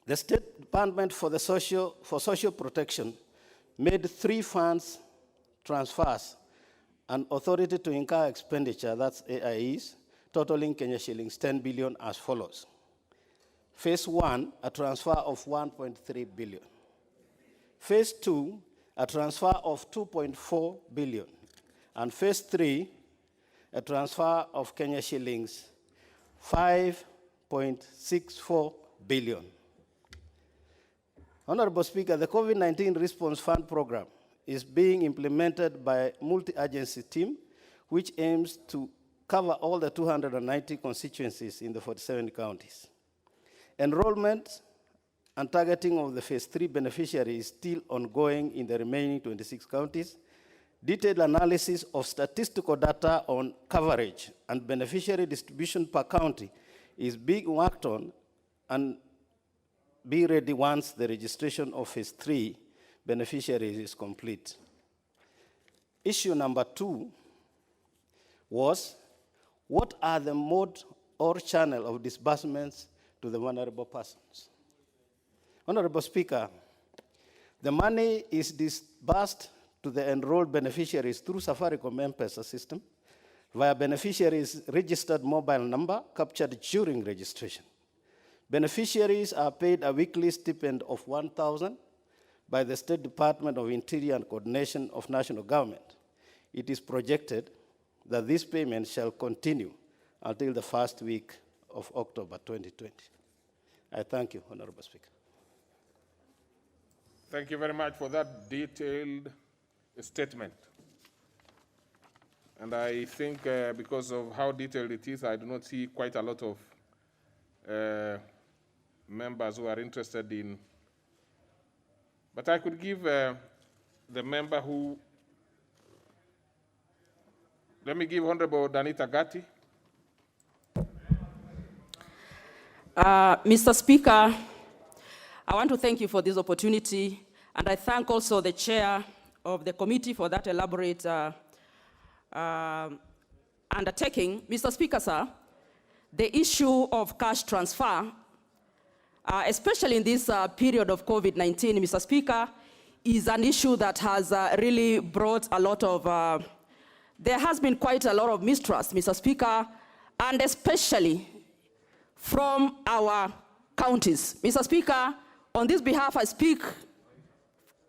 the State Department for Social Protection made 3 funds transfers and authority to incur expenditure, that's AIEs, totaling Kenya shillings 10 billion as follows. Phase 1, a transfer of 1.3 billion. Phase 2, a transfer of 2.4 billion. And phase 3, a transfer of Kenya shillings 5.64 billion. Honorable Speaker, the COVID-19 Response Fund Program is being implemented by a multi-agency team, which aims to cover all the 290 constituencies in the 47 counties. Enrollment and targeting of the phase 3 beneficiaries is still ongoing in the remaining 26 counties. Detailed analysis of statistical data on coverage and beneficiary distribution per county is being worked on and be ready once the registration of phase 3 beneficiaries is complete. Issue number 2 was, what are the mode or channel of disbursements to the vulnerable persons? Honorable Speaker, the money is disbursed to the enrolled beneficiaries through Safaricom M-Pesa system via beneficiaries' registered mobile number captured during registration. Beneficiaries are paid a weekly stipend of 1,000 by the State Department of Interior and Coordination of National Government. It is projected that this payment shall continue until the first week of October 2020. I thank you, Honorable Speaker. Thank you very much for that detailed statement. And I think because of how detailed it is, I do not see quite a lot of members who are interested in. But I could give the member who Let me give Honorable Danita Gatti. Mr. Speaker, I want to thank you for this opportunity, and I thank also the chair of the committee for that elaborate undertaking. Mr. Speaker, sir, the issue of cash transfer, especially in this period of COVID-19, Mr. Speaker, is an issue that has really brought a lot of, there has been quite a lot of mistrust, Mr. Speaker, and especially from our counties. Mr. Speaker, on this behalf, I speak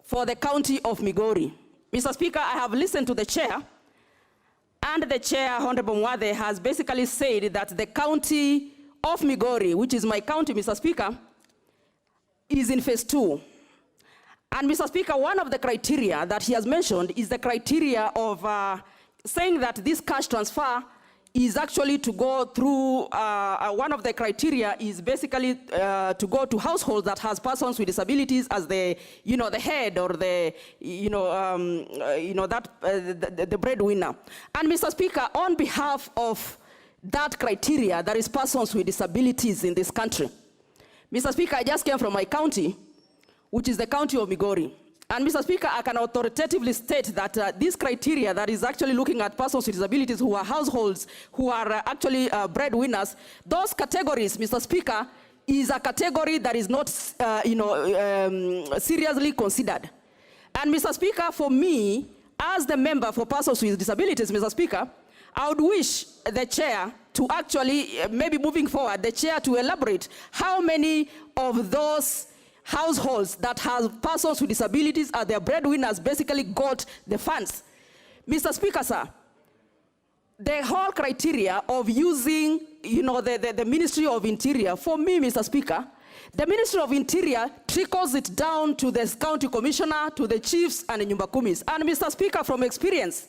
for the county of Migori. Mr. Speaker, I have listened to the chair, and the chair, Honorable Mwathe, has basically said that the county of Migori, which is my county, Mr. Speaker, is in phase 2. And Mr. Speaker, one of the criteria that he has mentioned is the criteria of saying that this cash transfer is actually to go through, one of the criteria is basically to go to households that has persons with disabilities as the, the head or the, the breadwinner. And Mr. Speaker, on behalf of that criteria, there is persons with disabilities in this country. Mr. Speaker, I just came from my county, which is the county of Migori. And Mr. Speaker, I can authoritatively state that this criteria that is actually looking at persons with disabilities who are households, who are actually breadwinners, those categories, Mr. Speaker, is a category that is not, seriously considered. And Mr. Speaker, for me, as the member for persons with disabilities, Mr. Speaker, I would wish the chair to actually, maybe moving forward, the chair to elaborate how many of those households that have persons with disabilities as their breadwinners basically got the funds. Mr. Speaker, sir, the whole criteria of using, the Ministry of Interior, for me, Mr. Speaker, the Ministry of Interior trickles it down to the county commissioner, to the chiefs and the nyumbakumis. And Mr. Speaker, from experience,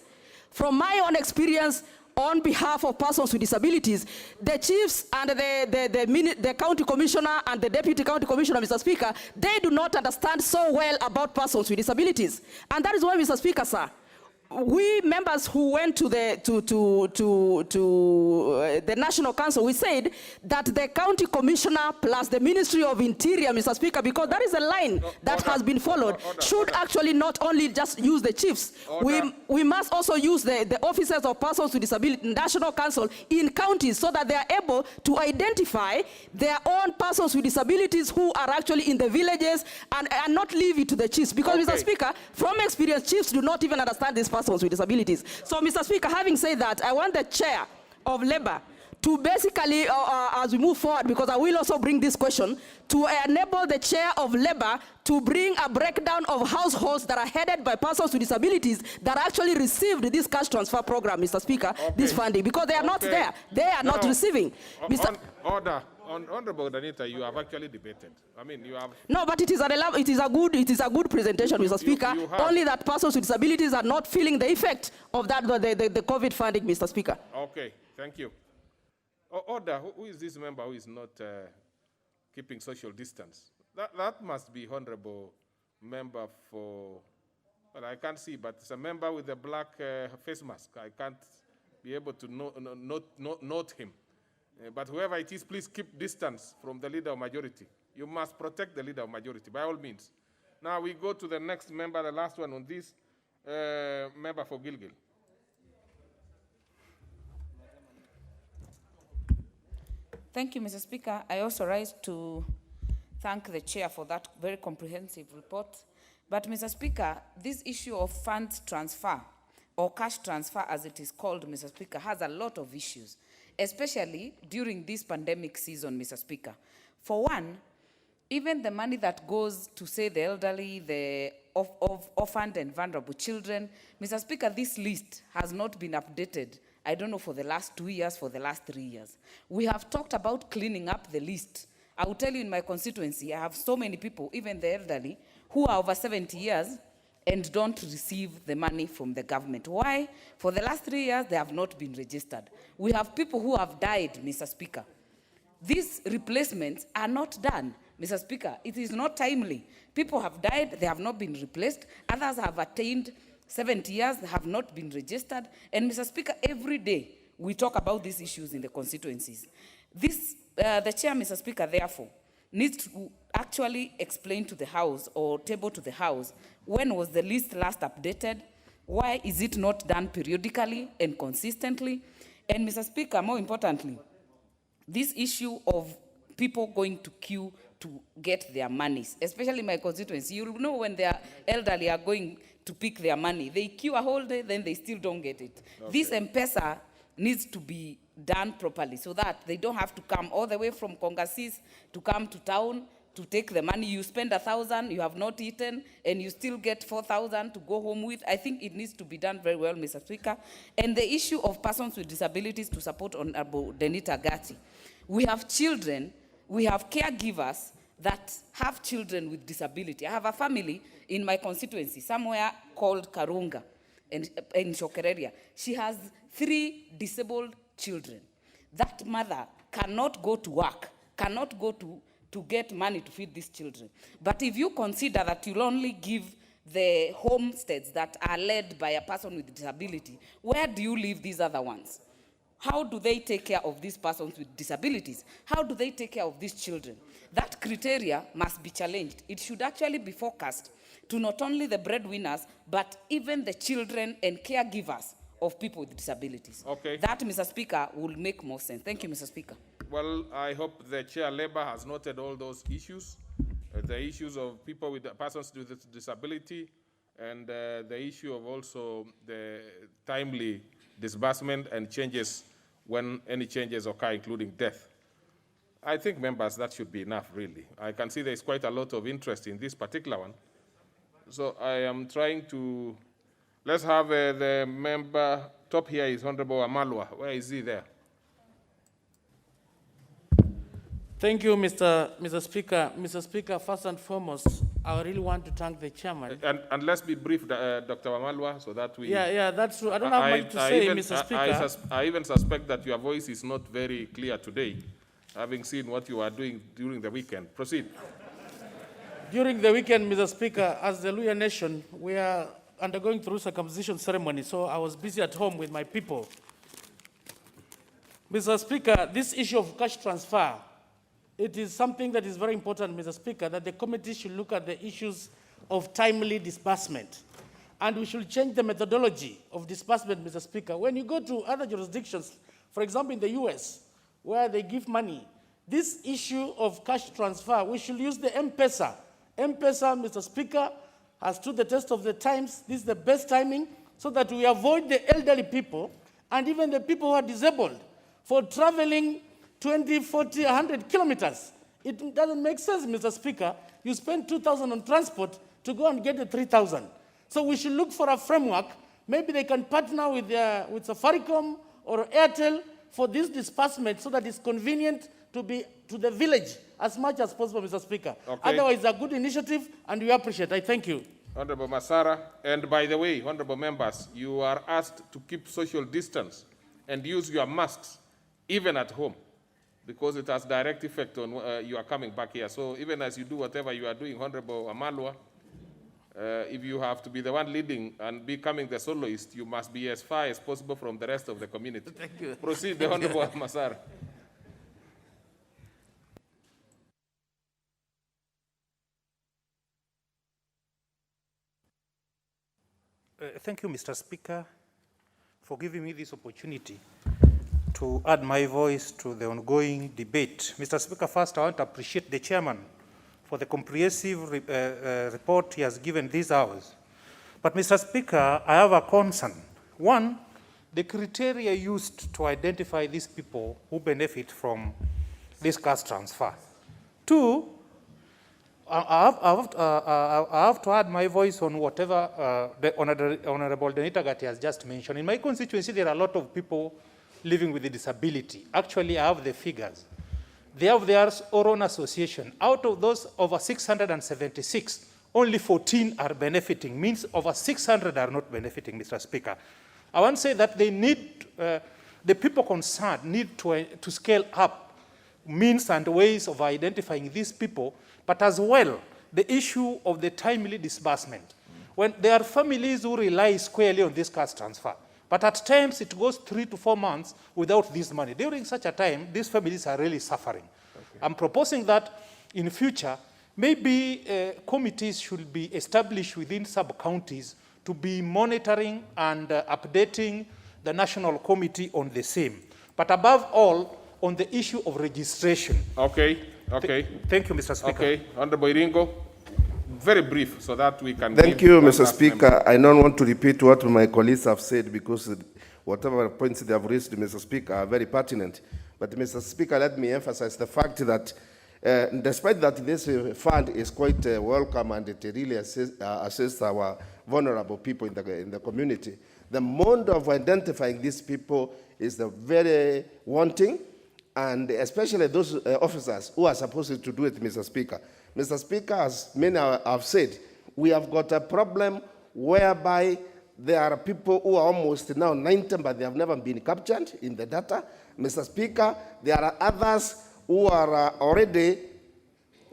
from my own experience, on behalf of persons with disabilities, the chiefs and the county commissioner and the deputy county commissioner, Mr. Speaker, they do not understand so well about persons with disabilities. And that is why, Mr. Speaker, sir, we members who went to the National Council, we said that the county commissioner plus the Ministry of Interior, Mr. Speaker, because that is a line that has been followed, should actually not only just use the chiefs. We must also use the officers of persons with disability, National Council, in counties so that they are able to identify their own persons with disabilities who are actually in the villages and not leave it to the chiefs. Because, Mr. Speaker, from experience, chiefs do not even understand this persons with disabilities. So, Mr. Speaker, having said that, I want the chair of Labour to basically, as we move forward, because I will also bring this question, to enable the chair of Labour to bring a breakdown of households that are headed by persons with disabilities that actually received this cash transfer program, Mr. Speaker, this funding, because they are not there. They are not receiving. Order. Honorable Danita, you have actually debated. I mean, you have... No, but it is a good presentation, Mr. Speaker. Only that persons with disabilities are not feeling the effect of that, the COVID funding, Mr. Speaker. Okay, thank you. Order, who is this member who is not keeping social distance? That must be honorable member for, well, I can't see, but it's a member with a black face mask. I can't be able to note him. But whoever it is, please keep distance from the leader of majority. You must protect the leader of majority, by all means. Now we go to the next member, the last one on this, member for Gilgil. Thank you, Mr. Speaker. I also rise to thank the chair for that very comprehensive report. But, Mr. Speaker, this issue of funds transfer, or cash transfer as it is called, Mr. Speaker, has a lot of issues, especially during this pandemic season, Mr. Speaker. For one, even the money that goes to, say, the elderly, the orphaned and vulnerable children, Mr. Speaker, this list has not been updated, I don't know, for the last 2 years, for the last 3 years. We have talked about cleaning up the list. I will tell you, in my constituency, I have so many people, even the elderly, who are over 70 years and don't receive the money from the government. Why? For the last 3 years, they have not been registered. We have people who have died, Mr. Speaker. These replacements are not done, Mr. Speaker. It is not timely. People have died, they have not been replaced. Others have attained 70 years have not been registered. And Mr. Speaker, every day we talk about these issues in the constituencies. This, the chair, Mr. Speaker, therefore, needs to actually explain to the House or table to the House when was the list last updated, why is it not done periodically and consistently, and Mr. Speaker, more importantly, this issue of people going to queue to get their monies, especially my constituency, you'll know when their elderly are going to pick their money, they queue a whole day, then they still don't get it. Okay. This M-Pesa needs to be done properly so that they don't have to come all the way from Congasis to come to town to take the money. You spend 1,000, you have not eaten, and you still get 4,000 to go home with. I think it needs to be done very well, Mr. Speaker. And the issue of persons with disabilities, to support Honorable Denita Gatti. We have children, we have caregivers that have children with disability. I have a family in my constituency, somewhere called Karunga, in Shokereria. She has 3 disabled children. That mother cannot go to work, cannot go to get money to feed these children. But if you consider that you'll only give the homesteads that are led by a person with disability, where do you leave these other ones? How do they take care of these persons with disabilities? How do they take care of these children? That criteria must be challenged. It should actually be focused to not only the breadwinners, but even the children and caregivers of people with disabilities. Okay. That, Mr. Speaker, will make more sense. Thank you, Mr. Speaker. Well, I hope the Chair Labour has noted all those issues, the issues of people with persons with disability, and the issue of also the timely disbursement and changes when any changes occur, including death. I think, members, that should be enough, really. I can see there's quite a lot of interest in this particular one. So I am trying to, let's have the member, top here is Honorable Amalwa. Where is he there? Thank you, Mr. Speaker. Mr. Speaker, first and foremost, I really want to thank the chairman. And let's be brief, Dr. Amalwa, so that we... Yeah, that's true. I don't have much to say, Mr. Speaker. I even suspect that your voice is not very clear today, having seen what you are doing during the weekend. Proceed. During the weekend, Mr. Speaker, as the Luya Nation, we are undergoing through circumcision ceremony, so I was busy at home with my people. Mr. Speaker, this issue of cash transfer, it is something that is very important, Mr. Speaker, that the committee should look at the issues of timely disbursement. And we should change the methodology of disbursement, Mr. Speaker. When you go to other jurisdictions, for example, in the US, where they give money, this issue of cash transfer, we should use the M-Pesa. M-Pesa, Mr. Speaker, has stood the test of the times. This is the best timing so that we avoid the elderly people and even the people who are disabled for traveling 20, 40, 100 kilometers. It doesn't make sense, Mr. Speaker. You spend 2,000 on transport to go and get the 3,000. So we should look for a framework. Maybe they can partner with Safaricom or Airtel for this disbursement so that it's convenient to be to the village as much as possible, Mr. Speaker. Okay. Otherwise, it's a good initiative, and we appreciate it. I thank you. Honorable Masara, and by the way, honorable members, you are asked to keep social distance and use your masks, even at home, because it has direct effect on you are coming back here. So even as you do whatever you are doing, Honorable Amalwa, if you have to be the one leading and becoming the soloist, you must be as far as possible from the rest of the community. Thank you. Proceed, the Honorable Masara. Thank you, Mr. Speaker, for giving me this opportunity to add my voice to the ongoing debate. Mr. Speaker, first I want to appreciate the chairman for the comprehensive report he has given these hours. But Mr. Speaker, I have a concern. One, the criteria used to identify these people who benefit from this cash transfer. Two, I have to add my voice on whatever the Honorable Denita Gatti has just mentioned. In my constituency, there are a lot of people living with a disability. Actually, I have the figures. They have their own association. Out of those over 676, only 14 are benefiting, means over 600 are not benefiting, Mr. Speaker. I want to say that they need, the people concerned need to scale up means and ways of identifying these people, but as well, the issue of the timely disbursement. when there are families who rely squarely on this cash transfer. But at times, it goes 3 to 4 months without this money. During such a time, these families are really suffering. Okay. I'm proposing that in future, maybe committees should be established within sub-counties to be monitoring and updating the National Committee on the same. But above all, on the issue of registration. Okay, okay. Thank you, Mr. Speaker. Okay, Honorable Iringo, very brief so that we can... Thank you, Mr. Speaker. I don't want to repeat what my colleagues have said because whatever points they have raised, Mr. Speaker, are very pertinent. But, Mr. Speaker, let me emphasize the fact that despite that this fund is quite welcome and it really assists our vulnerable people in the community, the mode of identifying these people is the very wanting, and especially those officers who are supposed to do it, Mr. Speaker. Mr. Speaker, as many have said, we have got a problem whereby there are people who are almost now 90, but they have never been captured in the data. Mr. Speaker, there are others who are already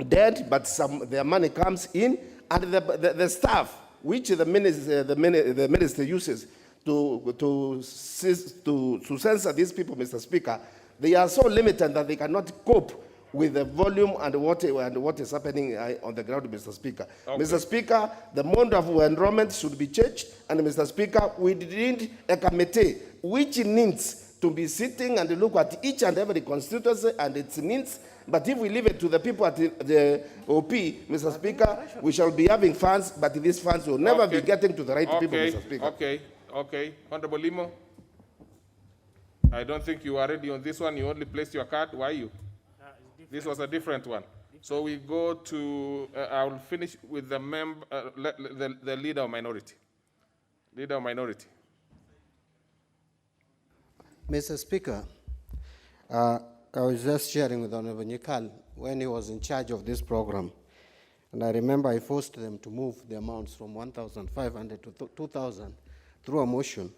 dead, but their money comes in, and the staff, which the minister uses to censor these people, Mr. Speaker, they are so limited that they cannot cope with the volume and what is happening on the ground, Mr. Speaker. Okay. Mr. Speaker, the mode of enrollment should be changed, and Mr. Speaker, we need a committee which needs to be sitting and look at each and every constituency and its needs. But if we leave it to the people at the OP, Mr. Speaker, we shall be having funds, but these funds will never be getting to the right people, Mr. Speaker. Okay, okay. Honorable Limo, I don't think you are ready on this one. You only placed your card. Why you? This was a different one. So we go to, I will finish with the the leader of minority. Leader of minority. Mr. Speaker, I was just sharing with Honorable Nikal when he was in charge of this program. And I remember I forced them to move the amounts from 1,500 to 2,000 through a motion.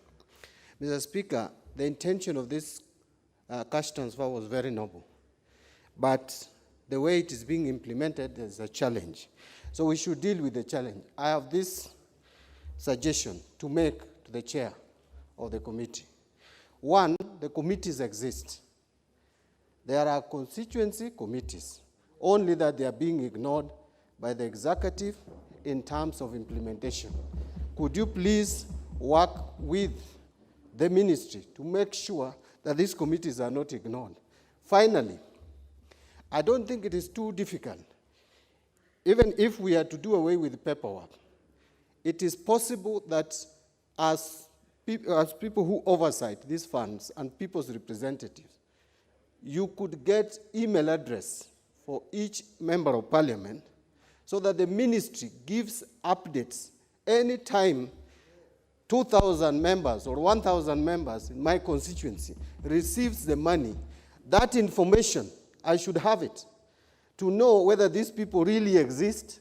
Mr. Speaker, the intention of this cash transfer was very noble. But the way it is being implemented is a challenge. So we should deal with the challenge. I have this suggestion to make to the chair of the committee. One, the committees exist. There are constituency committees, only that they are being ignored by the executive in terms of implementation. Could you please work with the ministry to make sure that these committees are not ignored? Finally, I don't think it is too difficult. Even if we are to do away with paperwork, it is possible that as people who oversight these funds and people's representatives, you could get email address for each member of parliament so that the ministry gives updates anytime 2,000 members or 1,000 members in my constituency receives the money. That information, I should have it to know whether these people really exist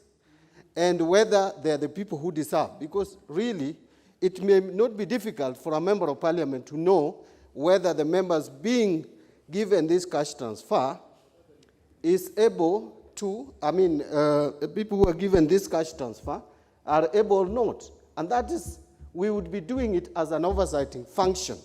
and whether they're the people who deserve. Because really, it may not be difficult for a member of parliament to know whether the members being given this cash transfer is able to, people who are given this cash transfer are able or not. And that is, we would be doing it as an oversighting function.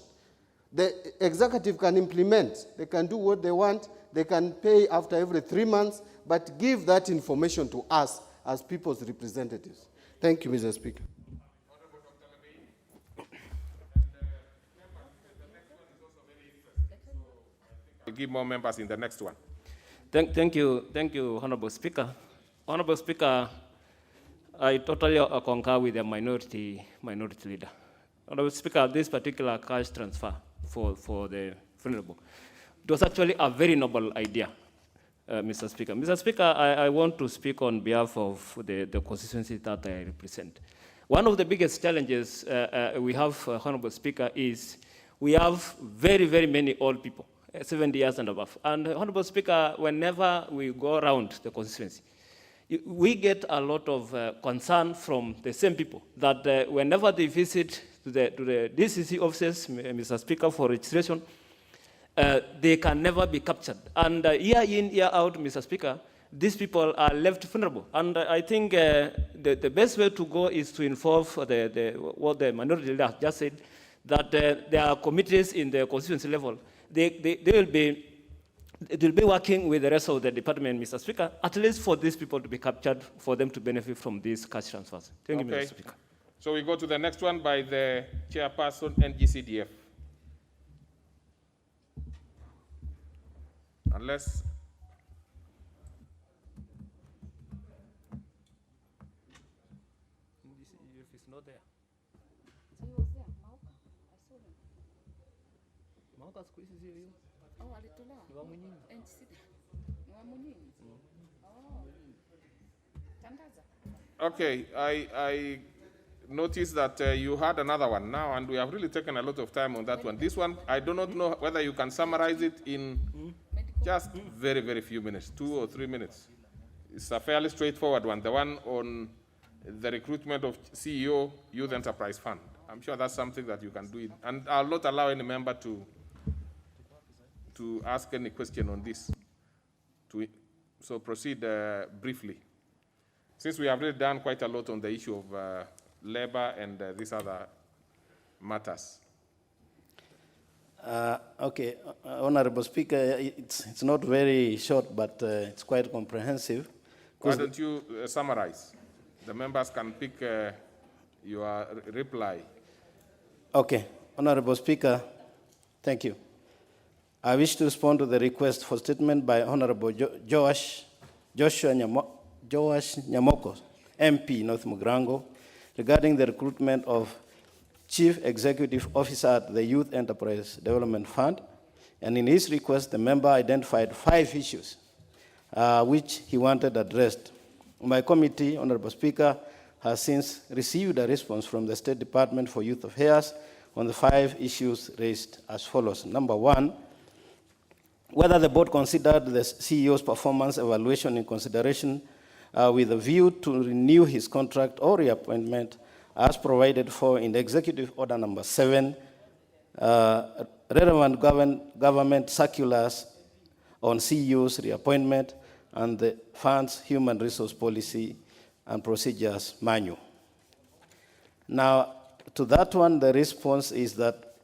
The executive can implement, they can do what they want, they can pay after every 3 months, but give that information to us as people's representatives. Thank you, Mr. Speaker. We'll give more members in the next one. Thank you, Honorable Speaker. Honorable Speaker, I totally concur with the minority leader. Honorable Speaker, this particular cash transfer for the vulnerable, it was actually a very noble idea, Mr. Speaker. Mr. Speaker, I want to speak on behalf of the constituency that I represent. One of the biggest challenges we have, Honorable Speaker, is we have very, very many old people, 70 years and above. And Honorable Speaker, whenever we go around the constituency, we get a lot of concern from the same people that whenever they visit to the DCC offices, Mr. Speaker, for registration, they can never be captured. And year in, year out, Mr. Speaker, these people are left vulnerable. And I think the best way to go is to involve what the minority leader has just said, that there are committees in the constituency level. They will be working with the rest of the department, Mr. Speaker, at least for these people to be captured, for them to benefit from these cash transfers. Thank you, Mr. Speaker. So we go to the next one by the chairperson, NGCDF. Unless NGCDF is not there. He was there, Mauka. I saw him. Mauka squeezes you. Oh, alitolewa. Ni wa Munyinyi. Ni wa Munyinyi. Oh. Tandaza. okay, I noticed that you had another one now, and we have really taken a lot of time on that one. This one, I do not know whether you can summarize it in just very, very few minutes, 2 or 3 minutes. It's a fairly straightforward one, the one on the recruitment of CEO Youth Enterprise Fund. I'm sure that's something that you can do. And I'll not allow any member to ask any question on this. So proceed briefly. Since we have really done quite a lot on the issue of labor and these other matters. Okay, Honorable Speaker, it's not very short, but it's quite comprehensive. Why don't you summarize? The members can pick your reply. Okay, Honorable Speaker, thank you. I wish to respond to the request for statement by Honorable Joash Nyamoko, MP, North Mugrango, regarding the recruitment of Chief Executive Officer at the Youth Enterprise Development Fund. And in his request, the member identified 5 issues which he wanted addressed. My committee, Honorable Speaker, has since received a response from the State Department for Youth Affairs on the 5 issues raised as follows. Number 1, whether the board considered the CEO's performance evaluation in consideration with a view to renew his contract or reappointment as provided for in the Executive Order Number 7, relevant government circulars on CEO's reappointment, and the Fund's Human Resource Policy and Procedures Manual. Now, to that one, the response is that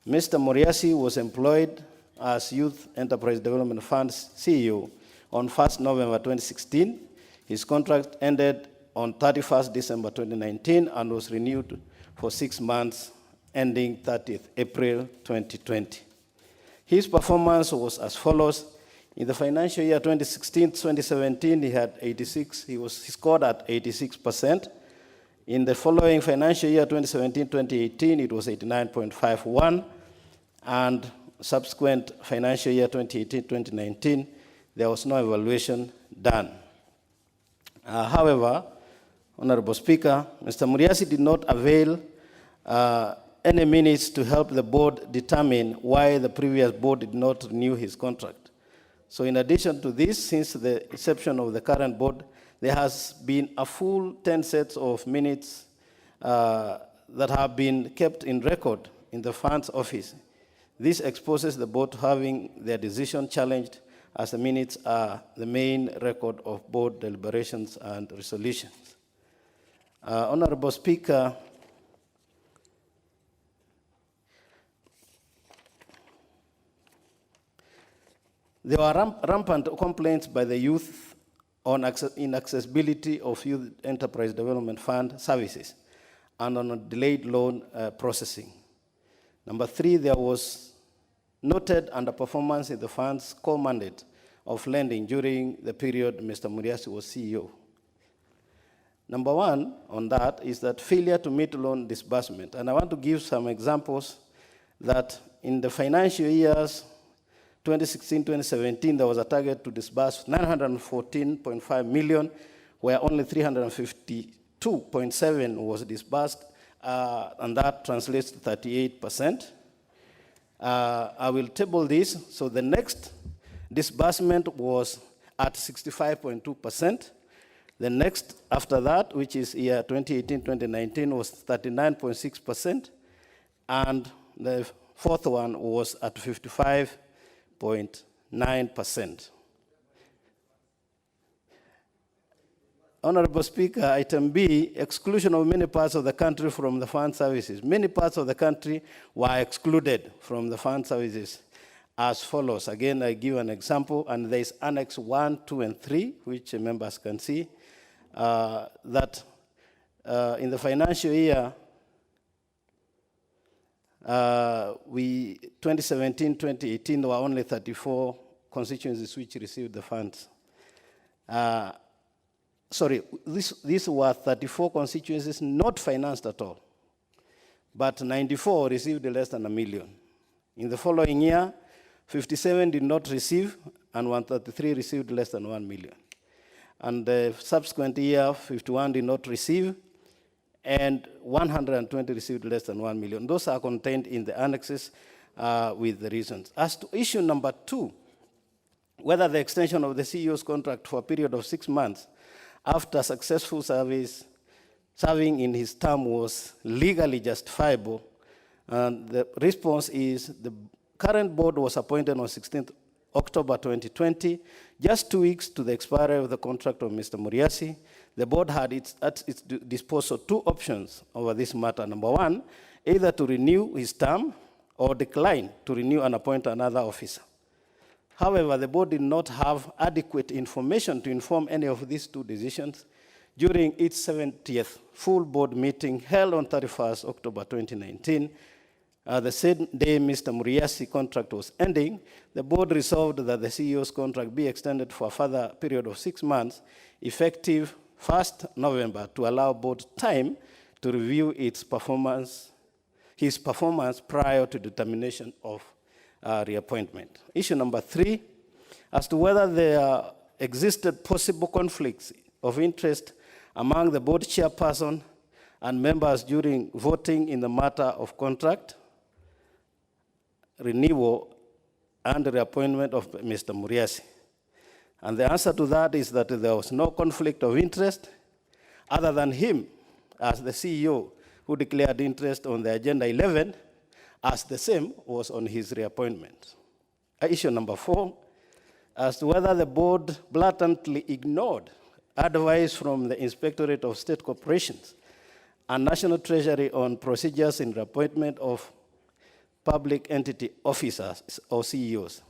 Mr. Moriasi was employed as Youth Enterprise Development Fund's CEO on 1st November 2016. His contract ended on 31st December 2019 and was renewed for 6 months, ending 30th April 2020. His performance was as follows. In the financial year 2016-2017, he scored at 86%. In the following financial year 2017-2018, it was 89.51, and subsequent financial year 2018-2019, there was no evaluation done. However, Honorable Speaker, Mr. Muriasi did not avail any minutes to help the board determine why the previous board did not renew his contract. So in addition to this, since the inception of the current board, there has been a full 10 sets of minutes that have been kept in record in the fund's office. This exposes the board to having their decision challenged, as the minutes are the main record of board deliberations and resolutions. Honorable Speaker, there were rampant complaints by the youth on inaccessibility of Youth Enterprise Development Fund services and on delayed loan processing. Number 3, there was noted underperformance in the fund's core mandate of lending during the period Mr. Muriasi was CEO. Number 1 on that is that failure to meet loan disbursement. And I want to give some examples that in the financial years 2016-2017, there was a target to disburse 914.5 million, where only 352.7 was disbursed, and that translates to 38%. I will table this. So the next disbursement was at 65.2%. The next after that, which is year 2018-2019, was 39.6%. And the fourth one was at 55.9%. Honorable Speaker, item B, exclusion of many parts of the country from the fund services. Many parts of the country were excluded from the fund services as follows. Again, I give an example, and there is Annex 1, 2, and 3, which members can see, that in the financial year 2017-2018, there were only 34 constituencies which received the funds. These were 34 constituencies not financed at all, but 94 received less than $1 million. In the following year, 57 did not receive, and 133 received less than $1 million. And the subsequent year, 51 did not receive, and 120 received less than $1 million. Those are contained in the annexes with the reasons. As to issue number 2, whether the extension of the CEO's contract for a period of 6 months after successful serving in his term was legally justifiable, and the response is the current board was appointed on 16th October 2020, just 2 weeks to the expiry of the contract of Mr. Muriasi. The board had at its disposal 2 options over this matter. Number 1, either to renew his term or decline to renew and appoint another officer. However, the board did not have adequate information to inform any of these 2 decisions during its 70th full board meeting held on 31st October 2019. The same day Mr. Muriasi's contract was ending, the board resolved that the CEO's contract be extended for a further period of 6 months, effective 1st November, to allow board time to review his performance prior to determination of reappointment. Issue number 3, as to whether there existed possible conflicts of interest among the board chairperson and members during voting in the matter of contract, renewal, and reappointment of Mr. Muriasi. And the answer to that is that there was no conflict of interest other than him as the CEO who declared interest on the agenda 11 as the same was on his reappointment. Issue number 4, as to whether the board blatantly ignored advice from the Inspectorate of State Corporations and National Treasury on procedures in reappointment of public entity officers or CEOs.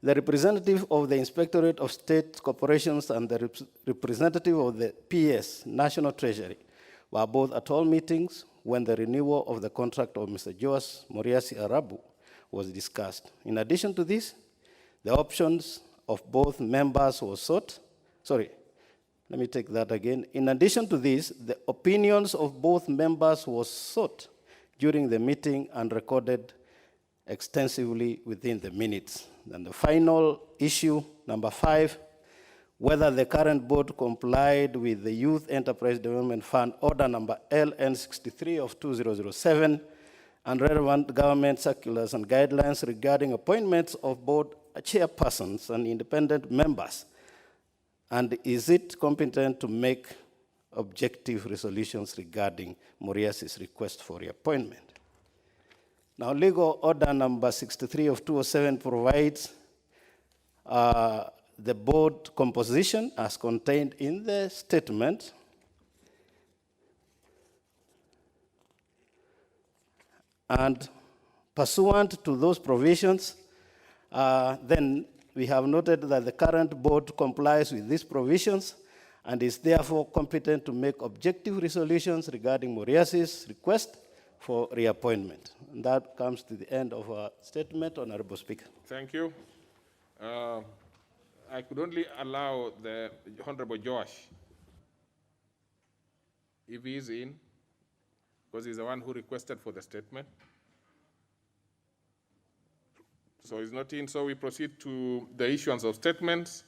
The representative of the Inspectorate of State Corporations and the representative of the PS, National Treasury, were both at all meetings when the renewal of the contract of Mr. Joas Muriasi Arabu was discussed. In addition to this, the options of both members was sought. In addition to this, the opinions of both members was sought during the meeting and recorded extensively within the minutes. And the final issue, number 5, whether the current board complied with the Youth Enterprise Development Fund Order number LN63 of 2007 and relevant government circulars and guidelines regarding appointments of board chairpersons and independent members, and is it competent to make objective resolutions regarding Muriasi's request for reappointment. Now, legal order number 63 of 2007 provides the board composition as contained in the statement. And pursuant to those provisions, then we have noted that the current board complies with these provisions and is therefore competent to make objective resolutions regarding Muriasi's request for reappointment. And that comes to the end of our statement, Honorable Speaker. Thank you. I could only allow the Honorable Josh, if he is in, because he's the one who requested for the statement. So he's not in, so we proceed to the issuance of statements.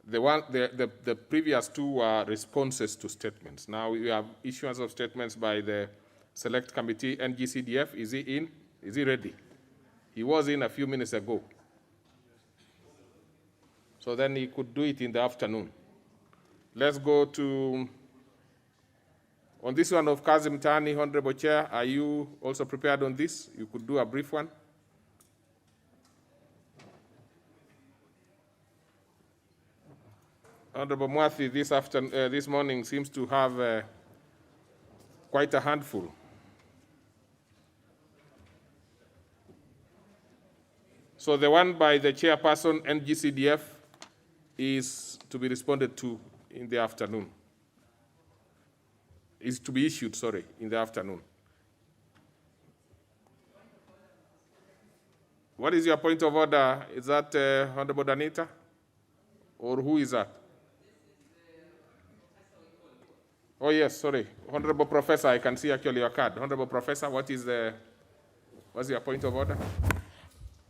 The previous 2 were responses to statements. Now we have issuance of statements by the Select Committee, NGCDF. Is he in? Is he ready? He was in a few minutes ago. So then he could do it in the afternoon. Let's go to, on this one of Kazim Tani, Honorable Chair, are you also prepared on this? You could do a brief one. Honorable Mwathi this morning seems to have quite a handful. So the one by the chairperson, NGCDF, is to be responded to in the afternoon. Is to be issued, sorry, in the afternoon. What is your point of order? Is that Honorable Danita? Or who is that? Oh, yes, sorry. Honorable Professor, I can see actually your card. Honorable Professor, what's your point of order?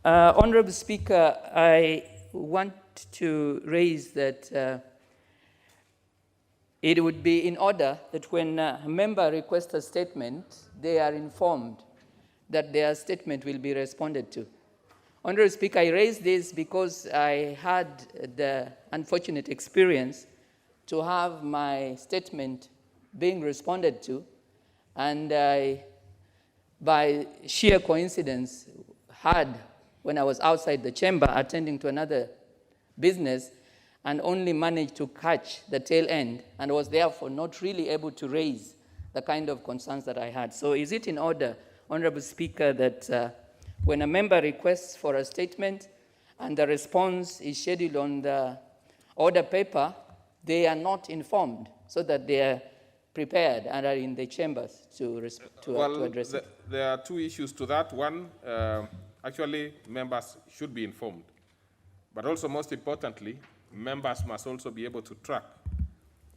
Honorable Speaker, I want to raise that it would be in order that when a member requests a statement, they are informed that their statement will be responded to. Honorable Speaker, I raise this because I had the unfortunate experience to have my statement being responded to, and I, by sheer coincidence, had, when I was outside the chamber attending to another business, and only managed to catch the tail end, and was therefore not really able to raise the kind of concerns that I had. So is it in order, Honorable Speaker, that when a member requests for a statement and the response is scheduled on the order paper, they are not informed so that they are prepared and are in the chambers to address it? There are two issues to that. One, actually, members should be informed. But also, most importantly, members must also be able to track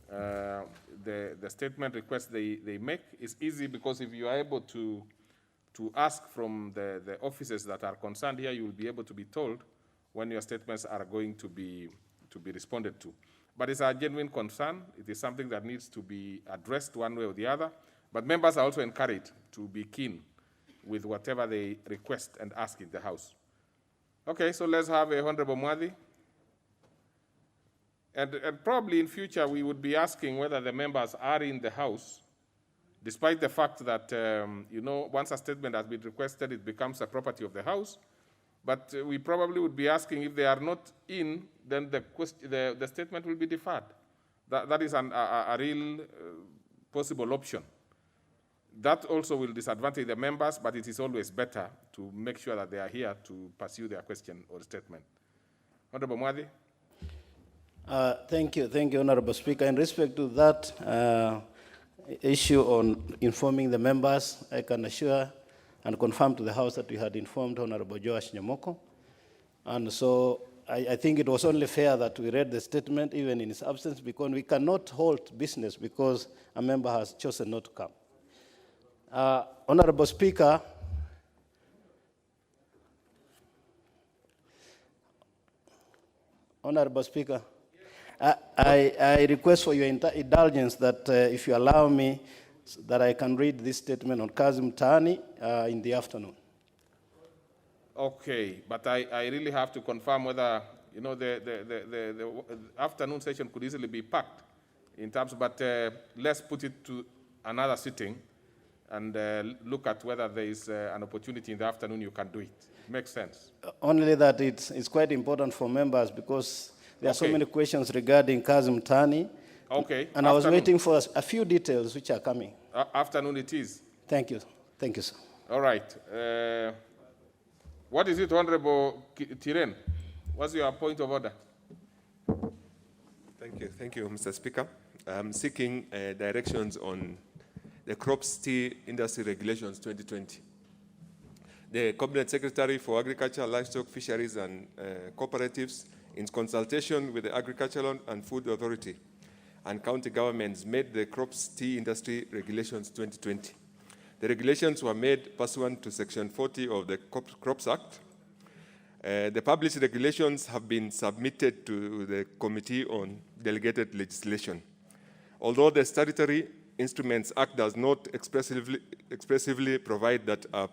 the statement request they make. Is easy because if you are able to ask from the offices that are concerned here, you will be able to be told when your statements are going to be responded to. But it's a genuine concern. It is something that needs to be addressed one way or the other. But members are also encouraged to be keen with whatever they request and ask in the House. Okay, so let's have a Honorable Mwathi. And probably in future, we would be asking whether the members are in the House, despite the fact that, once a statement has been requested, it becomes a property of the House. But we probably would be asking if they are not in, then the statement will be deferred. That is a real possible option. That also will disadvantage the members, but it is always better to make sure that they are here to pursue their question or statement. Honorable Mwathi. Thank you, Honorable Speaker. In respect to that issue on informing the members, I can assure and confirm to the House that we had informed Honorable Joash Nyamoko. And so I think it was only fair that we read the statement even in his absence, because we cannot hold business because a member has chosen not to come. Honorable Speaker, I request for your indulgence that if you allow me, that I can read this statement on Kazim Tani in the afternoon. Okay, but I really have to confirm whether, the afternoon session could easily be packed in terms, but let's put it to another sitting and look at whether there is an opportunity in the afternoon you can do it. Makes sense. Only that it's quite important for members because there are so many questions regarding Kazim Tani. Okay. And I was waiting for a few details which are coming. Afternoon it is. Thank you. Thank you, sir. All right. What is it, Honorable Tiren? What's your point of order? Thank you, Mr. Speaker. I'm seeking directions on the crops tea industry regulations 2020. The Cabinet Secretary for Agriculture, Livestock, Fisheries and Cooperatives, in consultation with the Agricultural and Food Authority and county governments, made the crops tea industry regulations 2020. The regulations were made pursuant to Section 40 of the Crops Act. The published regulations have been submitted to the Committee on Delegated Legislation. Although the Statutory Instruments Act does not expressively provide that a